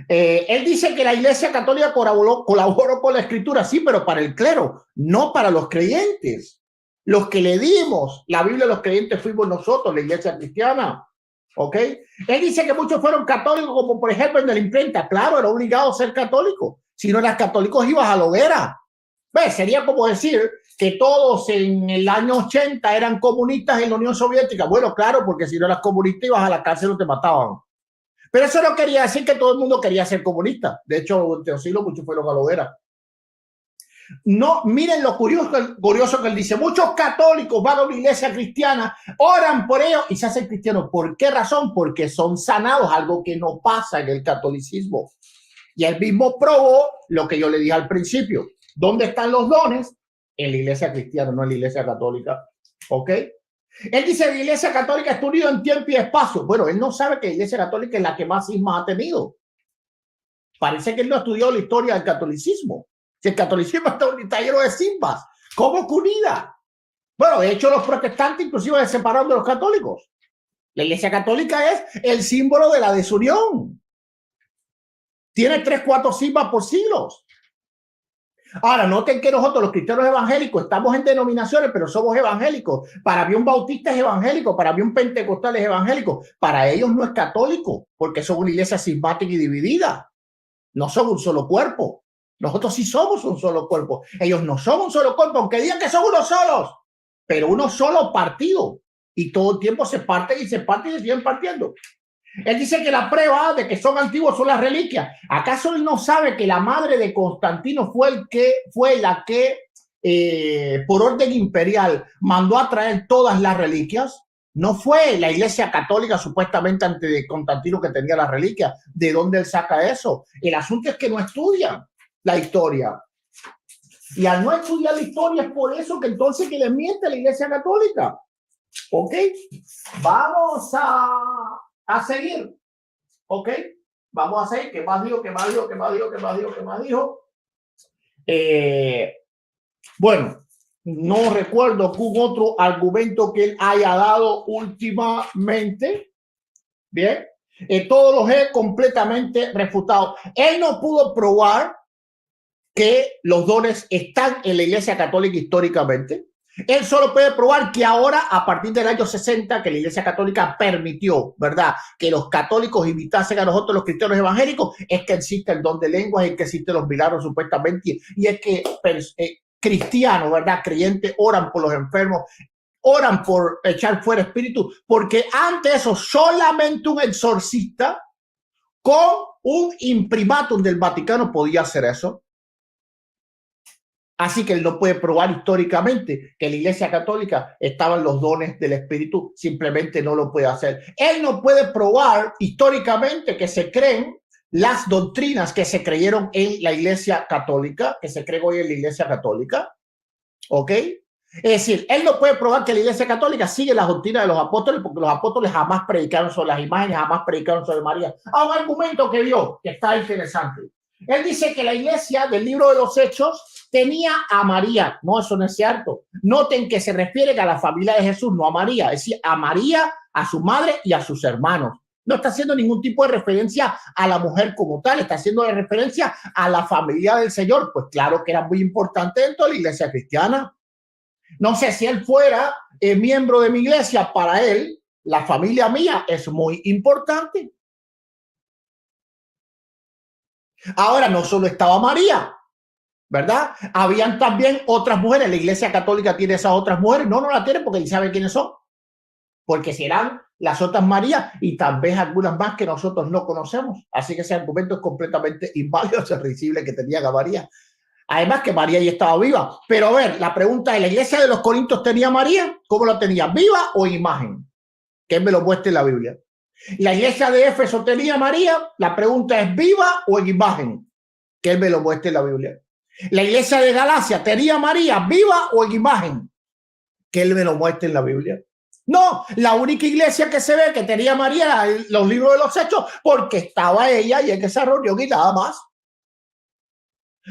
Él dice que la Iglesia Católica colaboró con la Escritura, sí, pero para el clero, no para los creyentes. Los que le dimos la Biblia a los creyentes fuimos nosotros, la Iglesia cristiana. ¿Ok? Él dice que muchos fueron católicos, como por ejemplo en la imprenta. Claro, era obligado a ser católico. Si no eras católico, ibas a la hoguera. ¿Ves? Sería como decir que todos en el año 80 eran comunistas en la Unión Soviética. Bueno, claro, porque si no eras comunista ibas a la cárcel o te mataban. Pero eso no quería decir que todo el mundo quería ser comunista. De hecho, Teófilo mucho fue lo que lo era. No, miren lo curioso que él dice. Muchos católicos van a una iglesia cristiana, oran por ellos y se hacen cristianos. ¿Por qué razón? Porque son sanados, algo que no pasa en el catolicismo. Y él mismo probó lo que yo le dije al principio. ¿Dónde están los dones? En la iglesia cristiana, no en la iglesia católica. ¿Ok? Él dice que la iglesia católica está unida en tiempo y espacio. Bueno, él no sabe que la iglesia católica es la que más cismas ha tenido. Parece que él no ha estudiado la historia del catolicismo. Si el catolicismo está lleno de cismas, ¿cómo que unida? Bueno, de hecho, los protestantes inclusive se separaron de los católicos. La iglesia católica es el símbolo de la desunión. Tiene 3, 4 cismas por siglos. Ahora, noten que nosotros los cristianos evangélicos estamos en denominaciones, pero somos evangélicos. Para mí un bautista es evangélico, para mí un pentecostal es evangélico. Para ellos no es católico, porque son una iglesia cismática y dividida. No son un solo cuerpo. Nosotros sí somos un solo cuerpo. Ellos no son un solo cuerpo, aunque digan que son unos solos, pero uno solo partido. Y todo el tiempo se parten y se parten y se siguen partiendo. Él dice que la prueba de que son antiguos son las reliquias. ¿Acaso él no sabe que la madre de Constantino fue la que por orden imperial mandó a traer todas las reliquias? No fue la iglesia católica supuestamente antes de Constantino que tenía las reliquias. ¿De dónde él saca eso? El asunto es que no estudian la historia. Y al no estudiar la historia es por eso que entonces que le miente a la iglesia católica. ¿Ok? Vamos a seguir. ¿Ok? Vamos a seguir. ¿Qué más dijo? Bueno, no recuerdo algún otro argumento que él haya dado últimamente. Bien. Todos los he completamente refutado. Él no pudo probar que los dones están en la iglesia católica históricamente. Él solo puede probar que ahora, a partir del año 60, que la iglesia católica permitió, ¿verdad?, que los católicos invitasen a nosotros los cristianos evangélicos, es que existe el don de lenguas, es que existen los milagros supuestamente, y es que cristianos, ¿verdad?, creyentes, oran por los enfermos, oran por echar fuera espíritus, porque antes eso solamente un exorcista con un imprimatum del Vaticano podía hacer eso. Así que él no puede probar históricamente que en la iglesia católica estaban los dones del espíritu, simplemente no lo puede hacer. Él no puede probar históricamente que se creen las doctrinas que se creyeron en la iglesia católica, que se creen hoy en la iglesia católica, ¿ok? Es decir, él no puede probar que la iglesia católica sigue las doctrinas de los apóstoles, porque los apóstoles jamás predicaron sobre las imágenes, jamás predicaron sobre María. Un argumento que dio, que está interesante. Él dice que la iglesia del libro de los Hechos tenía a María. No, eso no es cierto. Noten que se refiere a la familia de Jesús, no a María. Es decir, a María, a su madre y a sus hermanos. No está haciendo ningún tipo de referencia a la mujer como tal, está haciendo de referencia a la familia del Señor. Pues claro que era muy importante dentro de la iglesia cristiana. No sé si él fuera miembro de mi iglesia, para él, la familia mía es muy importante. Ahora, no solo estaba María, ¿verdad? Habían también otras mujeres. La iglesia católica tiene esas otras mujeres. No la tiene porque él sabe quiénes son. Porque serán las otras Marías y tal vez algunas más que nosotros no conocemos. Así que ese argumento es completamente inválido, es risible que tenía a María. Además que María ya estaba viva. Pero a ver, la pregunta es, ¿la iglesia de los Corintios tenía a María? ¿Cómo la tenía? ¿Viva o imagen? Que me lo muestre en la Biblia. La iglesia de Éfeso tenía a María. La pregunta es, ¿viva o en imagen? Que él me lo muestre en la Biblia. La iglesia de Galacia tenía a María, ¿viva o en imagen? Que él me lo muestre en la Biblia. No, la única iglesia que se ve que tenía a María era los libros de los Hechos, porque estaba ella y en esa reunión y nada más.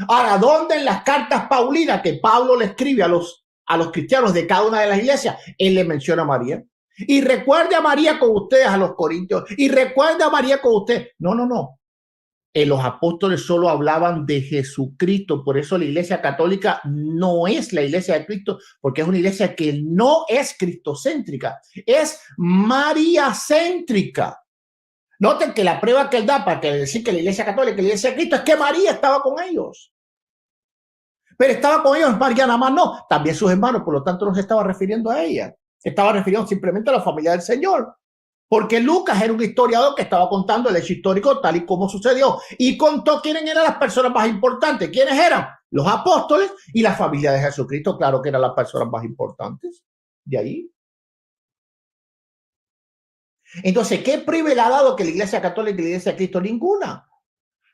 Ahora, ¿dónde en las cartas paulinas que Pablo le escribe a los cristianos de cada una de las iglesias, él le menciona a María? Y recuerde a María con ustedes, a los corintios, y recuerde a María con ustedes. No. Los apóstoles solo hablaban de Jesucristo. Por eso la iglesia católica no es la iglesia de Cristo, porque es una iglesia que no es cristocéntrica, es mariacéntrica. Noten que la prueba que él da para decir que la iglesia católica y la iglesia de Cristo es que María estaba con ellos. Pero estaba con ellos María nada más, no, también sus hermanos, por lo tanto no se estaba refiriendo a ella, se estaba refiriendo simplemente a la familia del Señor. Porque Lucas era un historiador que estaba contando el hecho histórico tal y como sucedió y contó quiénes eran las personas más importantes. ¿Quiénes eran? Los apóstoles y la familia de Jesucristo, claro que eran las personas más importantes. De ahí. Entonces, ¿qué privilegio le ha dado que la Iglesia Católica y la Iglesia de Cristo? Ninguna.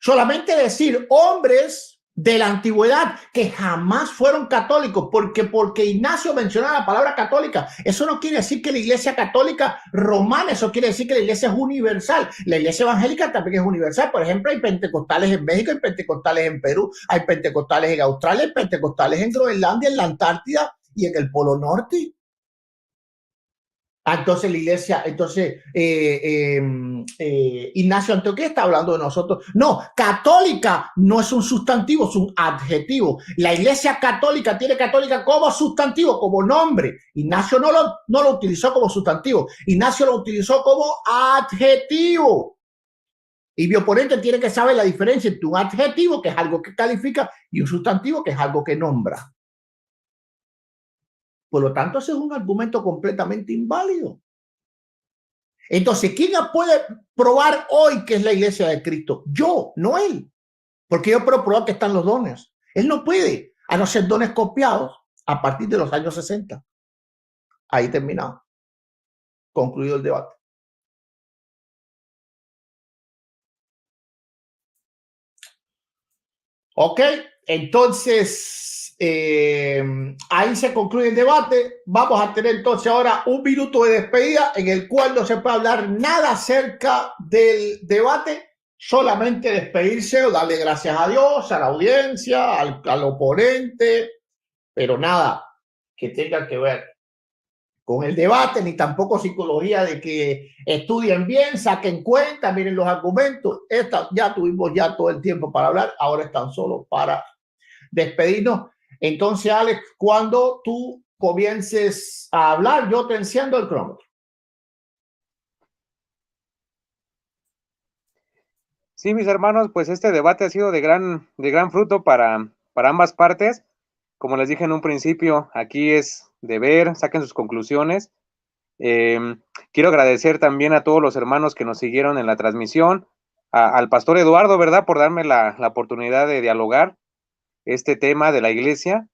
Solamente decir hombres de la antigüedad que jamás fueron católicos, porque Ignacio mencionaba la palabra católica, eso no quiere decir que la Iglesia Católica romana, eso quiere decir que la Iglesia es universal. La Iglesia evangélica también es universal. Por ejemplo, hay pentecostales en México, hay pentecostales en Perú, hay pentecostales en Australia, hay pentecostales en Groenlandia, en la Antártida y en el Polo Norte. Entonces la iglesia, Ignacio Antioquía está hablando de nosotros. No, católica no es un sustantivo, es un adjetivo. La iglesia católica tiene católica como sustantivo, como nombre. Ignacio no lo utilizó como sustantivo, Ignacio lo utilizó como adjetivo. Y mi oponente tiene que saber la diferencia entre un adjetivo, que es algo que califica, y un sustantivo, que es algo que nombra. Por lo tanto, ese es un argumento completamente inválido. Entonces, ¿quién puede probar hoy que es la iglesia de Cristo? Yo, no él. Porque yo puedo probar que están los dones. Él no puede, a no ser dones copiados a partir de los años 60. Ahí terminado. Concluido el debate. Ok, entonces ahí se concluye el debate. Vamos a tener entonces ahora un minuto de despedida en el cual no se puede hablar nada acerca del debate, solamente despedirse o darle gracias a Dios, a la audiencia, al oponente, pero nada que tenga que ver con el debate, ni tampoco psicología de que estudien bien, saquen cuenta, miren los argumentos. Ya tuvimos ya todo el tiempo para hablar, ahora están solo para despedirnos. Entonces, Alex, cuando tú comiences a hablar, yo te enciendo el cronómetro. Sí, mis hermanos, pues este debate ha sido de gran fruto para ambas partes. Como les dije en un principio, aquí es de ver, saquen sus conclusiones. Quiero agradecer también a todos los hermanos que nos siguieron en la transmisión, al pastor Eduardo, ¿verdad?, por darme la oportunidad de dialogar este tema de la iglesia.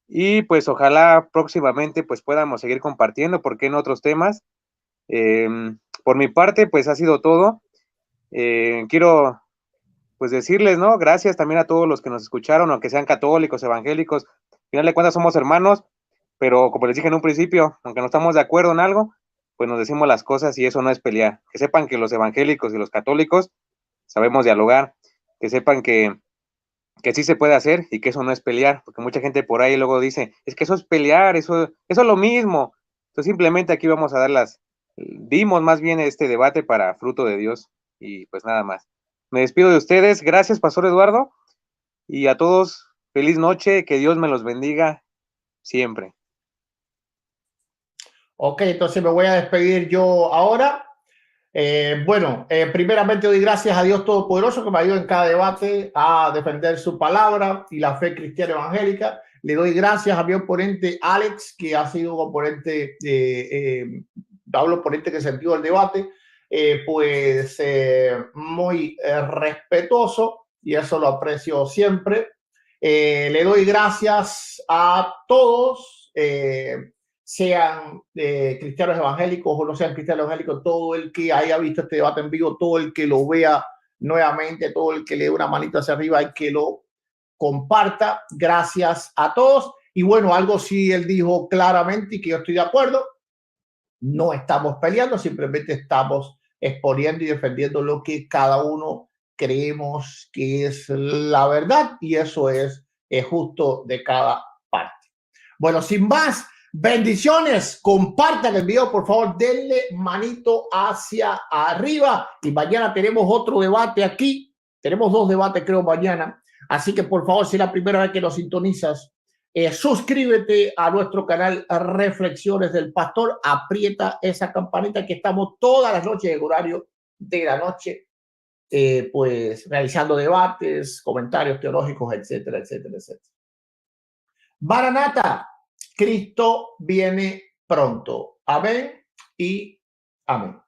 Y pues ojalá próximamente pues podamos seguir compartiendo, ¿por qué en otros temas? Por mi parte, pues ha sido todo. Quiero pues decirles, ¿no? Gracias también a todos los que nos escucharon, aunque sean católicos, evangélicos. Al final de cuentas somos hermanos, pero como les dije en un principio, aunque no estamos de acuerdo en algo, pues nos decimos las cosas y eso no es pelear. Que sepan que los evangélicos y los católicos sabemos dialogar, que sepan que sí se puede hacer y que eso no es pelear, porque mucha gente por ahí luego dice, es que eso es pelear, eso es lo mismo. Entonces simplemente aquí vamos a dimos más bien este debate para fruto de Dios y pues nada más. Me despido de ustedes, gracias Pastor Eduardo, y a todos, feliz noche, que Dios me los bendiga siempre. Ok, entonces me voy a despedir yo ahora. Primeramente doy gracias a Dios Todopoderoso que me ayuda en cada debate a defender su palabra y la fe cristiana evangélica. Le doy gracias a mi oponente Alex, que ha sido un oponente, hablo oponente que sentido el debate, muy respetuoso y eso lo aprecio siempre. Le doy gracias a todos. Sean cristianos evangélicos o no sean cristianos evangélicos, todo el que haya visto este debate en vivo, todo el que lo vea nuevamente, todo el que le dé una manita hacia arriba y que lo comparta. Gracias a todos. Y bueno, algo sí él dijo claramente y que yo estoy de acuerdo. No estamos peleando, simplemente estamos exponiendo y defendiendo lo que cada uno creemos que es la verdad y eso es justo de cada parte. Bueno, sin más, bendiciones, compartan el video, por favor, denle manito hacia arriba y mañana tenemos otro debate aquí, tenemos 2 debates creo mañana, así que por favor, si es la primera vez que nos sintonizas, suscríbete a nuestro canal Reflexiones del Pastor, aprieta esa campanita que estamos todas las noches en horario de la noche, pues realizando debates, comentarios teológicos, etcétera, etcétera, etcétera. Maranata, Cristo viene pronto. Amén y amén.